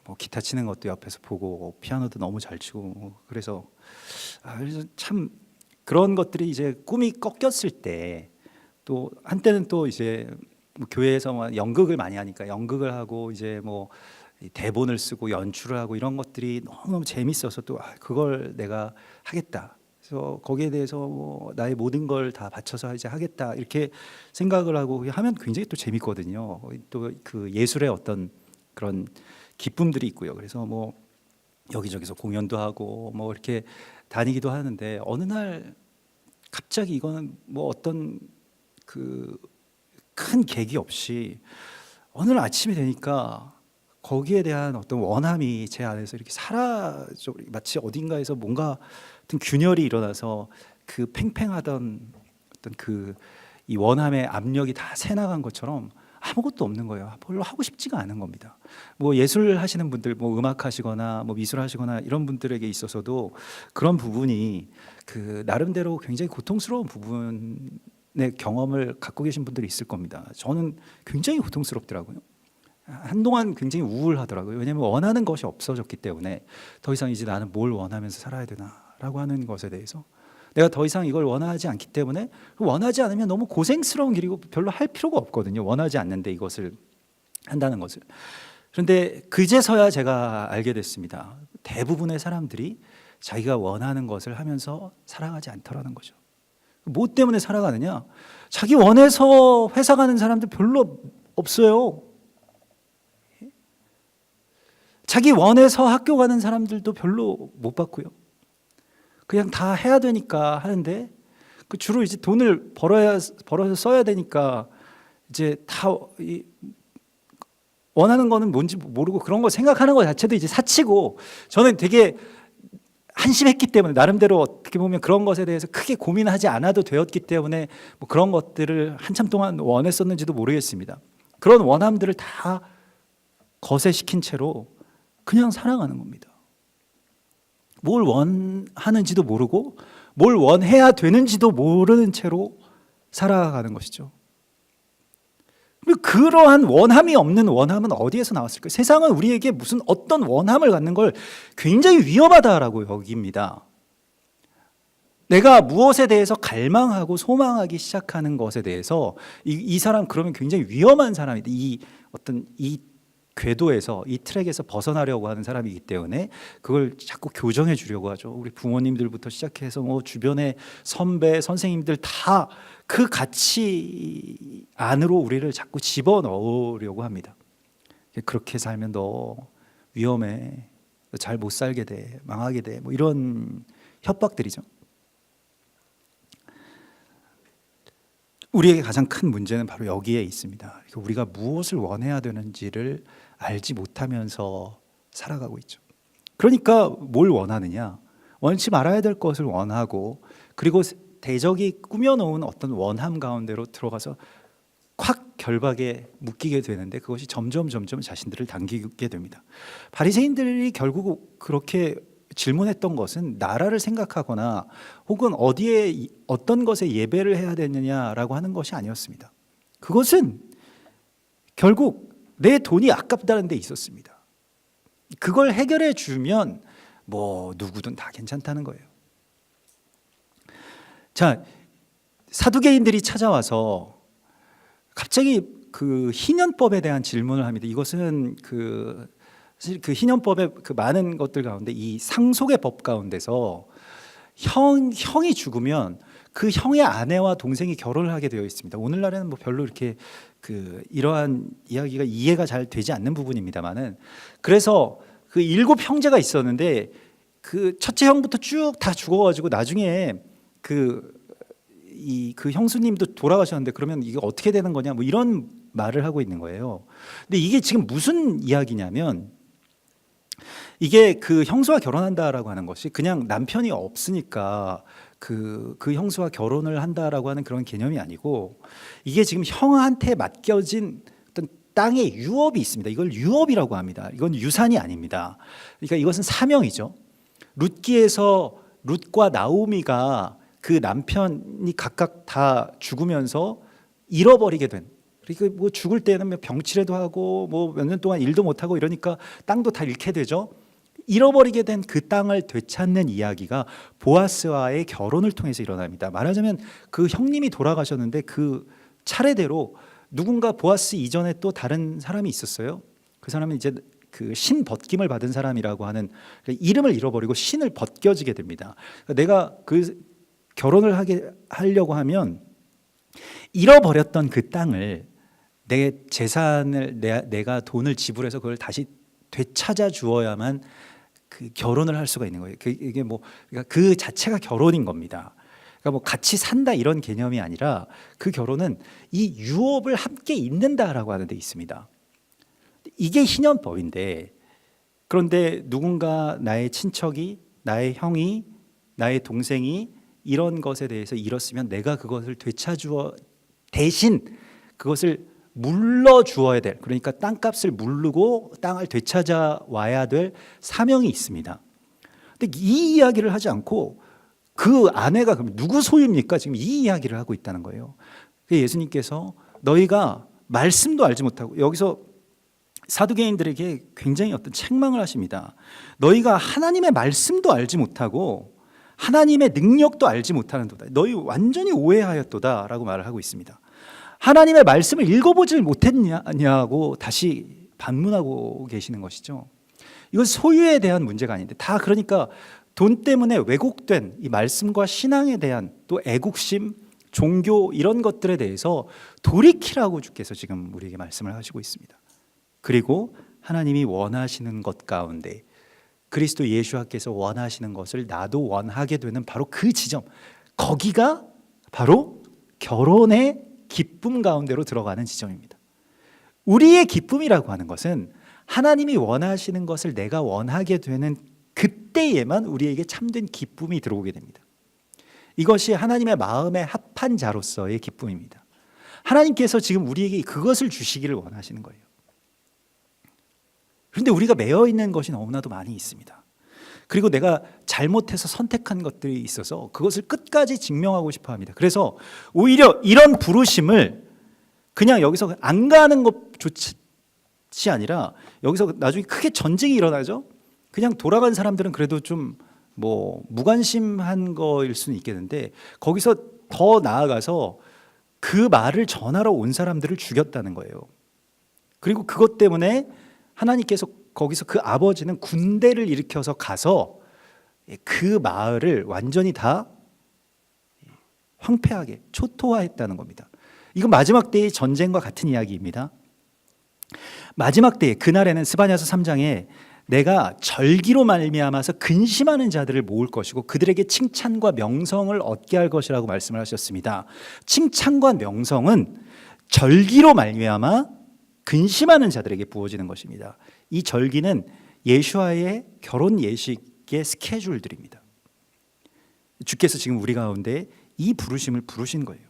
뭐 기타 치는 것도 옆에서 보고 피아노도 너무 잘 치고 그래서 참 그런 것들이 이제 꿈이 꺾였을 때 또 한때는 또 이제 뭐 교회에서 연극을 많이 하니까 연극을 하고 이제 뭐 대본을 쓰고 연출을 하고 이런 것들이 너무너무 재밌어서 또 그걸 내가 하겠다. 그래서 거기에 대해서 뭐 나의 모든 걸 다 바쳐서 이제 하겠다 이렇게 생각을 하고 하면 굉장히 또 재밌거든요. 또 그 예술의 어떤 그런 기쁨들이 있고요. 그래서 뭐 여기저기서 공연도 하고 뭐 이렇게 다니기도 하는데 어느 날 갑자기 이거는 뭐 어떤 그 큰 계기 없이 어느 날 아침이 되니까 거기에 대한 어떤 원함이 제 안에서 이렇게 사라져 마치 어딘가에서 뭔가 어떤 균열이 일어나서 그 팽팽하던 어떤 이 원함의 압력이 다 새나간 것처럼 아무것도 없는 거예요. 별로 하고 싶지가 않은 겁니다. 뭐 예술 하시는 분들, 뭐 음악 하시거나 뭐 미술 하시거나 이런 분들에게 있어서도 그런 부분이 그 나름대로 굉장히 고통스러운 부분의 경험을 갖고 계신 분들이 있을 겁니다. 저는 굉장히 고통스럽더라고요. 한동안 굉장히 우울하더라고요. 왜냐하면 원하는 것이 없어졌기 때문에 더 이상 이제 나는 뭘 원하면서 살아야 되나라고 하는 것에 대해서 내가 더 이상 이걸 원하지 않기 때문에 원하지 않으면 너무 고생스러운 길이고 별로 할 필요가 없거든요. 원하지 않는데 이것을 한다는 것을. 그런데 그제서야 제가 알게 됐습니다. 대부분의 사람들이 자기가 원하는 것을 하면서 살아가지 않더라는 거죠. 뭐 때문에 살아가느냐? 자기 원해서 회사 가는 사람들 별로 없어요. 자기 원해서 학교 가는 사람들도 별로 못 봤고요. 그냥 다 해야 되니까 하는데 주로 이제 돈을 벌어서 써야 되니까 이제 다 원하는 거는 뭔지 모르고 그런 거 생각하는 것 자체도 이제 사치고 저는 되게 한심했기 때문에 나름대로 어떻게 보면 그런 것에 대해서 크게 고민하지 않아도 되었기 때문에 뭐 그런 것들을 한참 동안 원했었는지도 모르겠습니다. 그런 원함들을 다 거세시킨 채로 그냥 살아가는 겁니다. 뭘 원하는지도 모르고 뭘 원해야 되는지도 모르는 채로 살아가는 것이죠. 그러한 원함이 없는 원함은 어디에서 나왔을까요? 세상은 우리에게 무슨 어떤 원함을 갖는 걸 굉장히 위험하다라고 여깁니다. 내가 무엇에 대해서 갈망하고 소망하기 시작하는 것에 대해서 이 사람 그러면 굉장히 위험한 사람이다. 이 궤도에서 이 트랙에서 벗어나려고 하는 사람이기 때문에 그걸 자꾸 교정해 주려고 하죠. 우리 부모님들부터 시작해서 뭐 주변의 선배, 선생님들 다 그 가치 안으로 우리를 자꾸 집어넣으려고 합니다. 그렇게 살면 너 위험해, 잘 못 살게 돼, 망하게 돼, 뭐 이런 협박들이죠. 우리에게 가장 큰 문제는 바로 여기에 있습니다. 우리가 무엇을 원해야 되는지를 알지 못하면서 살아가고 있죠. 그러니까 뭘 원하느냐? 원치 말아야 될 것을 원하고, 그리고 대적이 꾸며놓은 어떤 원함 가운데로 들어가서 콱 결박에 묶이게 되는데, 그것이 점점 자신들을 당기게 됩니다. 바리새인들이 결국 그렇게 질문했던 것은 나라를 생각하거나 혹은 어디에 어떤 것에 예배를 해야 되느냐라고 하는 것이 아니었습니다. 그것은 결국 내 돈이 아깝다는 데 있었습니다. 그걸 해결해 주면 뭐 누구든 다 괜찮다는 거예요. 자, 사두개인들이 찾아와서 갑자기 그 희년법에 대한 질문을 합니다. 이것은 사실 그 희년법의 그 많은 것들 가운데 이 상속의 법 가운데서 형이 죽으면 그 형의 아내와 동생이 결혼을 하게 되어 있습니다. 오늘날에는 뭐 별로 이렇게 이러한 이야기가 이해가 잘 되지 않는 부분입니다만은, 그래서 그 7 형제가 있었는데 그 첫째 형부터 쭉 다 죽어가지고 나중에 그 형수님도 돌아가셨는데, 그러면 이게 어떻게 되는 거냐 뭐 이런 말을 하고 있는 거예요. 근데 이게 지금 무슨 이야기냐면, 이게 그 형수와 결혼한다라고 하는 것이 그냥 남편이 없으니까 그 형수와 결혼을 한다라고 하는 그런 개념이 아니고, 이게 지금 형한테 맡겨진 어떤 땅의 유업이 있습니다. 이걸 유업이라고 합니다. 이건 유산이 아닙니다. 그러니까 이것은 사명이죠. 룻기에서 룻과 나오미가 그 남편이 각각 다 죽으면서 잃어버리게 된, 그러니까 뭐 죽을 때는 병치레도 하고 뭐 몇 년 동안 일도 못 하고 이러니까 땅도 다 잃게 되죠. 잃어버리게 된 그 땅을 되찾는 이야기가 보아스와의 결혼을 통해서 일어납니다. 말하자면 그 형님이 돌아가셨는데 그 차례대로 누군가 보아스 이전에 또 다른 사람이 있었어요. 그 사람은 이제 그 신 벗김을 받은 사람이라고 하는, 이름을 잃어버리고 신을 벗겨지게 됩니다. 내가 그 결혼을 하려고 하면 잃어버렸던 그 땅을, 내 재산을 내가 돈을 지불해서 그걸 다시 되찾아 주어야만 그 결혼을 할 수가 있는 거예요. 이게 뭐 그러니까 그 자체가 결혼인 겁니다. 그러니까 뭐 같이 산다 이런 개념이 아니라 그 결혼은 이 유업을 함께 잇는다라고 하는 데 있습니다. 이게 희년법인데, 그런데 누군가 나의 친척이, 나의 형이, 나의 동생이 이런 것에 대해서 잃었으면 내가 그것을 되찾주어 대신 그것을 물러 주어야 될, 그러니까 땅값을 물르고 땅을 되찾아 와야 될 사명이 있습니다. 근데 이 이야기를 하지 않고 그 아내가 그럼 누구 소유입니까? 지금 이 이야기를 하고 있다는 거예요. 예수님께서 너희가 말씀도 알지 못하고, 여기서 사두개인들에게 굉장히 어떤 책망을 하십니다. 너희가 하나님의 말씀도 알지 못하고 하나님의 능력도 알지 못하는도다. 너희 완전히 오해하였도다라고 말을 하고 있습니다. 하나님의 말씀을 읽어보질 못했냐고 다시 반문하고 계시는 것이죠. 이건 소유에 대한 문제가 아닌데, 다 그러니까 돈 때문에 왜곡된 이 말씀과 신앙에 대한 또 애국심, 종교 이런 것들에 대해서 돌이키라고 주께서 지금 우리에게 말씀을 하시고 있습니다. 그리고 하나님이 원하시는 것 가운데 그리스도 예수께서 원하시는 것을 나도 원하게 되는 바로 그 지점, 거기가 바로 결혼의 기쁨 가운데로 들어가는 지점입니다. 우리의 기쁨이라고 하는 것은 하나님이 원하시는 것을 내가 원하게 되는 그때에만 우리에게 참된 기쁨이 들어오게 됩니다. 이것이 하나님의 마음에 합한 자로서의 기쁨입니다. 하나님께서 지금 우리에게 그것을 주시기를 원하시는 거예요. 그런데 우리가 매여 있는 것이 너무나도 많이 있습니다. 그리고 내가 잘못해서 선택한 것들이 있어서 그것을 끝까지 증명하고 싶어 합니다. 그래서 오히려 이런 부르심을 그냥 여기서 안 가는 것조차 아니라, 여기서 나중에 크게 전쟁이 일어나죠. 그냥 돌아간 사람들은 그래도 좀 뭐 무관심한 거일 수는 있겠는데, 거기서 더 나아가서 그 말을 전하러 온 사람들을 죽였다는 거예요. 그리고 그것 때문에 하나님께서 거기서 그 아버지는 군대를 일으켜서 가서 그 마을을 완전히 다 황폐하게 초토화했다는 겁니다. 이건 마지막 때의 전쟁과 같은 이야기입니다. 마지막 때에, 그날에는 스바냐서 3장에 내가 절기로 말미암아서 근심하는 자들을 모을 것이고 그들에게 칭찬과 명성을 얻게 할 것이라고 말씀을 하셨습니다. 칭찬과 명성은 절기로 말미암아 근심하는 자들에게 부어지는 것입니다. 이 절기는 예수와의 결혼 예식의 스케줄들입니다. 주께서 지금 우리 가운데 이 부르심을 부르신 거예요.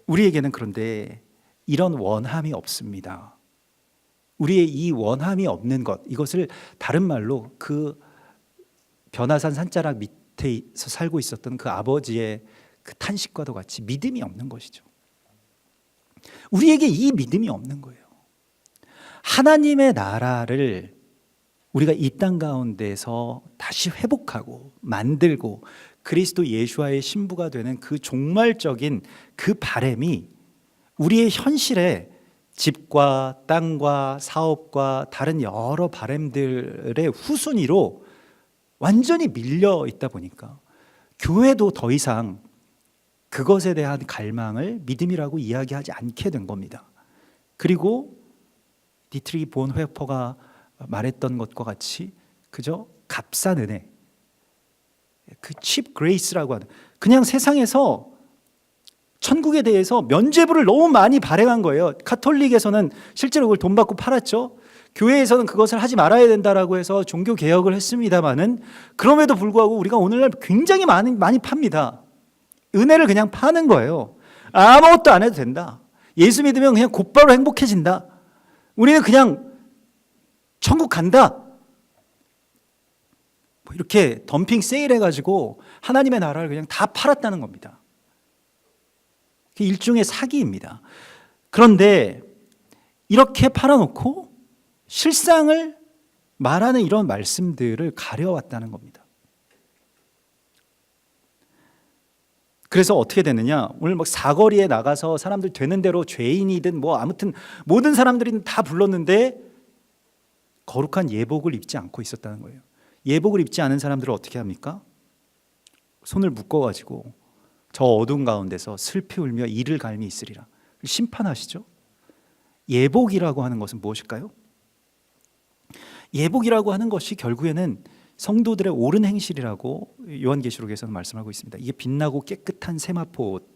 우리에게는 그런데 이런 원함이 없습니다. 우리의 이 원함이 없는 것, 이것을 다른 말로 그 변화산 산자락 밑에서 살고 있었던 그 아버지의 그 탄식과도 같이 믿음이 없는 것이죠. 우리에게 이 믿음이 없는 거예요. 하나님의 나라를 우리가 이 땅 가운데서 다시 회복하고 만들고 그리스도 예수와의 신부가 되는 그 종말적인 그 바람이 우리의 현실에 집과 땅과 사업과 다른 여러 바람들의 후순위로 완전히 밀려 있다 보니까 교회도 더 이상 그것에 대한 갈망을 믿음이라고 이야기하지 않게 된 겁니다. 그리고 디트리 본회퍼가 말했던 것과 같이 그저 값싼 은혜, 그 칩 그레이스라고 하는, 그냥 세상에서 천국에 대해서 면죄부를 너무 많이 발행한 거예요. 카톨릭에서는 실제로 그걸 돈 받고 팔았죠. 교회에서는 그것을 하지 말아야 된다라고 해서 종교 개혁을 했습니다마는 그럼에도 불구하고 우리가 오늘날 굉장히 많이 팝니다. 은혜를 그냥 파는 거예요. 아무것도 안 해도 된다. 예수 믿으면 그냥 곧바로 행복해진다. 우리는 그냥 천국 간다. 뭐 이렇게 덤핑 세일해가지고 하나님의 나라를 그냥 다 팔았다는 겁니다. 일종의 사기입니다. 그런데 이렇게 팔아놓고 실상을 말하는 이런 말씀들을 가려왔다는 겁니다. 그래서 어떻게 되느냐, 오늘 막 사거리에 나가서 사람들 되는 대로 죄인이든 뭐 아무튼 모든 사람들이 다 불렀는데 거룩한 예복을 입지 않고 있었다는 거예요. 예복을 입지 않은 사람들을 어떻게 합니까? 손을 묶어가지고 저 어두운 가운데서 슬피 울며 이를 갈미 있으리라 심판하시죠. 예복이라고 하는 것은 무엇일까요? 예복이라고 하는 것이 결국에는 성도들의 옳은 행실이라고 요한계시록에서는 말씀하고 있습니다. 이게 빛나고 깨끗한 세마포 옷,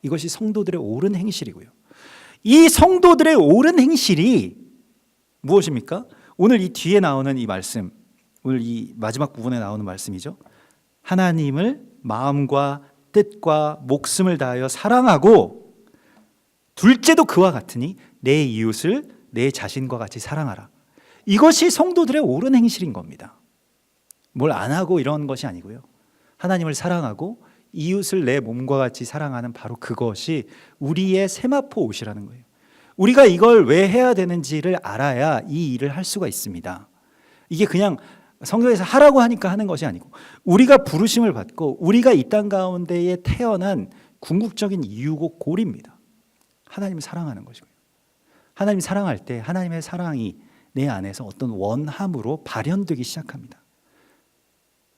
이것이 성도들의 옳은 행실이고요. 이 성도들의 옳은 행실이 무엇입니까? 오늘 이 뒤에 나오는 이 말씀, 오늘 이 마지막 부분에 나오는 말씀이죠. 하나님을 마음과 뜻과 목숨을 다하여 사랑하고 둘째도 그와 같으니 내 이웃을 내 자신과 같이 사랑하라. 이것이 성도들의 옳은 행실인 겁니다. 뭘 안 하고 이런 것이 아니고요. 하나님을 사랑하고 이웃을 내 몸과 같이 사랑하는 바로 그것이 우리의 세마포 옷이라는 거예요. 우리가 이걸 왜 해야 되는지를 알아야 이 일을 할 수가 있습니다. 이게 그냥 성경에서 하라고 하니까 하는 것이 아니고 우리가 부르심을 받고 우리가 이 땅 가운데에 태어난 궁극적인 이유고 골입니다. 하나님을 사랑하는 것이고요. 하나님 사랑할 때 하나님의 사랑이 내 안에서 어떤 원함으로 발현되기 시작합니다.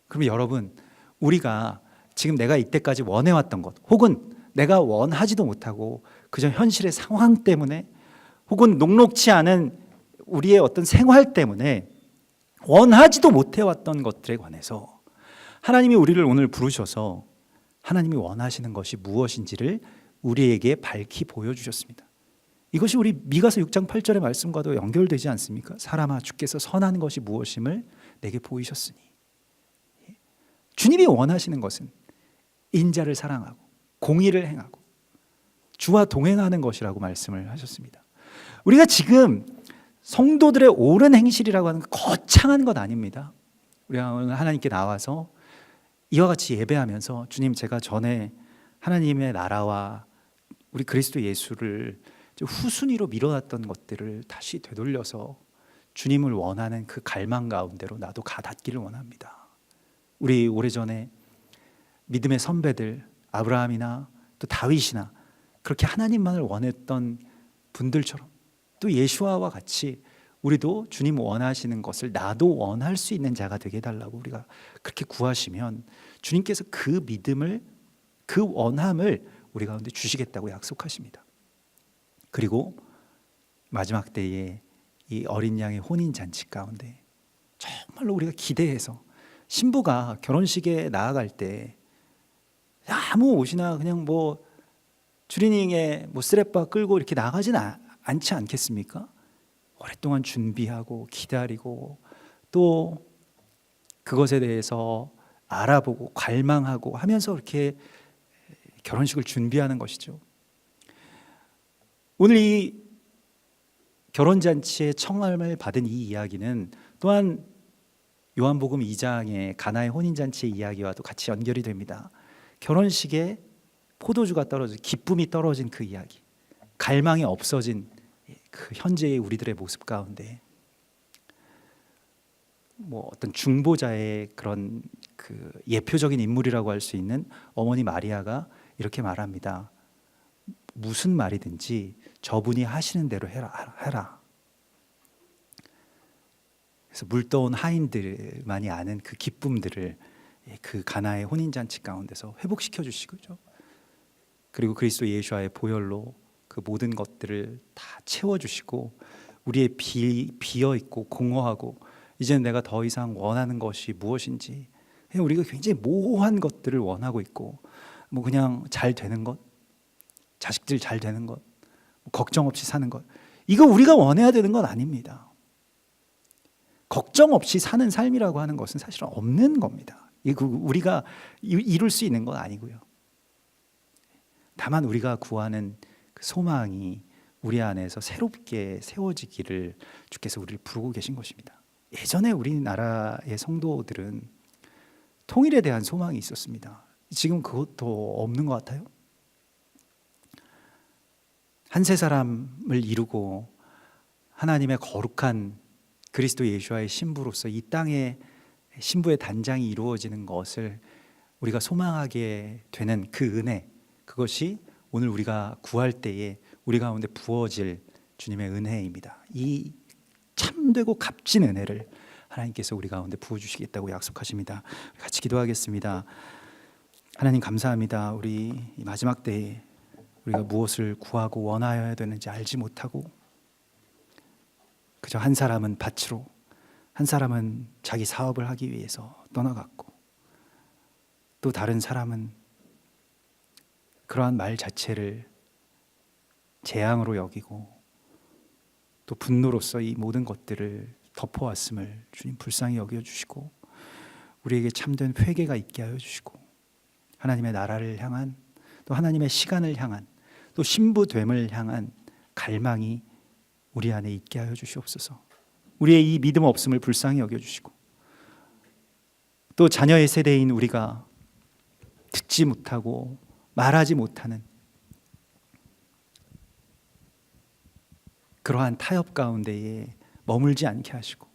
그럼 여러분, 우리가 지금 내가 이때까지 원해왔던 것 혹은 내가 원하지도 못하고 그저 현실의 상황 때문에 혹은 녹록지 않은 우리의 어떤 생활 때문에 원하지도 못해왔던 것들에 관해서 하나님이 우리를 오늘 부르셔서 하나님이 원하시는 것이 무엇인지를 우리에게 밝히 보여주셨습니다. 이것이 우리 미가서 6장 8절의 말씀과도 연결되지 않습니까? 사람아, 주께서 선한 것이 무엇임을 내게 보이셨으니. 주님이 원하시는 것은 인자를 사랑하고 공의를 행하고 주와 동행하는 것이라고 말씀을 하셨습니다. 우리가 지금 성도들의 옳은 행실이라고 하는 거창한 것 아닙니다. 우리가 오늘 하나님께 나와서 이와 같이 예배하면서 주님, 제가 전에 하나님의 나라와 우리 그리스도 예수를 후순위로 밀어놨던 것들을 다시 되돌려서 주님을 원하는 그 갈망 가운데로 나도 가닿기를 원합니다. 우리 오래전에 믿음의 선배들 아브라함이나 또 다윗이나 그렇게 하나님만을 원했던 분들처럼 또 예수와와 같이 우리도 주님 원하시는 것을 나도 원할 수 있는 자가 되게 해달라고 우리가 그렇게 구하시면 주님께서 그 믿음을, 그 원함을 우리 가운데 주시겠다고 약속하십니다. 그리고 마지막 때에 이 어린 양의 혼인 잔치 가운데 정말로 우리가 기대해서 신부가 결혼식에 나아갈 때 아무 옷이나 그냥 뭐 추리닝에 뭐 스레빠 끌고 이렇게 나가진 않지 않겠습니까? 오랫동안 준비하고 기다리고 또 그것에 대해서 알아보고 갈망하고 하면서 이렇게 결혼식을 준비하는 것이죠. 오늘 이 결혼잔치의 청함을 받은 이 이야기는 또한 요한복음 2장의 가나의 혼인잔치의 이야기와도 같이 연결이 됩니다. 결혼식에 포도주가 떨어진, 기쁨이 떨어진 그 이야기, 갈망이 없어진 그 현재의 우리들의 모습 가운데 뭐 어떤 중보자의 그런 그 예표적인 인물이라고 할 수 있는 어머니 마리아가 이렇게 말합니다. 무슨 말이든지 저분이 하시는 대로 해라. 그래서 물떠온 하인들만이 아는 그 기쁨들을 그 가나의 혼인잔치 가운데서 회복시켜 주시고죠. 그리고 그리스도 예수와의 보혈로 그 모든 것들을 다 채워주시고 우리의 비어있고 공허하고 이제는 내가 더 이상 원하는 것이 무엇인지, 그냥 우리가 굉장히 모호한 것들을 원하고 있고 뭐 그냥 잘 되는 것, 자식들 잘 되는 것, 걱정 없이 사는 것, 이거 우리가 원해야 되는 건 아닙니다. 걱정 없이 사는 삶이라고 하는 것은 사실은 없는 겁니다. 이거 우리가 이룰 수 있는 건 아니고요. 다만 우리가 구하는 그 소망이 우리 안에서 새롭게 세워지기를 주께서 우리를 부르고 계신 것입니다. 예전에 우리나라의 성도들은 통일에 대한 소망이 있었습니다. 지금 그것도 없는 것 같아요. 한 세 사람을 이루고 하나님의 거룩한 그리스도 예수와의 신부로서 이 땅에 신부의 단장이 이루어지는 것을 우리가 소망하게 되는 그 은혜, 그것이 오늘 우리가 구할 때에 우리 가운데 부어질 주님의 은혜입니다. 이 참되고 값진 은혜를 하나님께서 우리 가운데 부어주시겠다고 약속하십니다. 같이 기도하겠습니다. 하나님 감사합니다. 우리 이 마지막 때에 우리가 무엇을 구하고 원하여야 되는지 알지 못하고 그저 한 사람은 밭으로, 한 사람은 자기 사업을 하기 위해서 떠나갔고 또 다른 사람은 그러한 말 자체를 재앙으로 여기고 또 분노로서 이 모든 것들을 덮어왔음을 주님 불쌍히 여겨주시고 우리에게 참된 회개가 있게 하여 주시고 하나님의 나라를 향한 또 하나님의 시간을 향한 또 신부됨을 향한 갈망이 우리 안에 있게 하여 주시옵소서. 우리의 이 믿음 없음을 불쌍히 여겨주시고 또 자녀의 세대인 우리가 듣지 못하고 말하지 못하는 그러한 타협 가운데에 머물지 않게 하시고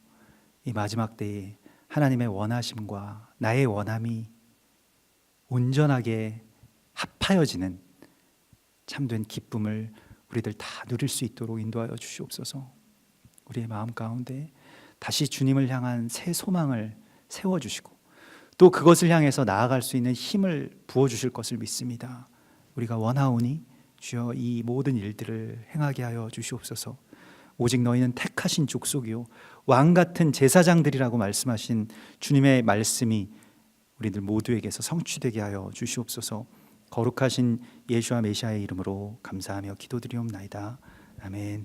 이 마지막 때에 하나님의 원하심과 나의 원함이 온전하게 합하여지는 참된 기쁨을 우리들 다 누릴 수 있도록 인도하여 주시옵소서. 우리의 마음 가운데 다시 주님을 향한 새 소망을 세워주시고 또 그것을 향해서 나아갈 수 있는 힘을 부어주실 것을 믿습니다. 우리가 원하오니 주여 이 모든 일들을 행하게 하여 주시옵소서. 오직 너희는 택하신 족속이요 왕 같은 제사장들이라고 말씀하신 주님의 말씀이 우리들 모두에게서 성취되게 하여 주시옵소서. 거룩하신 예수와 메시아의 이름으로 감사하며 기도드리옵나이다. 아멘.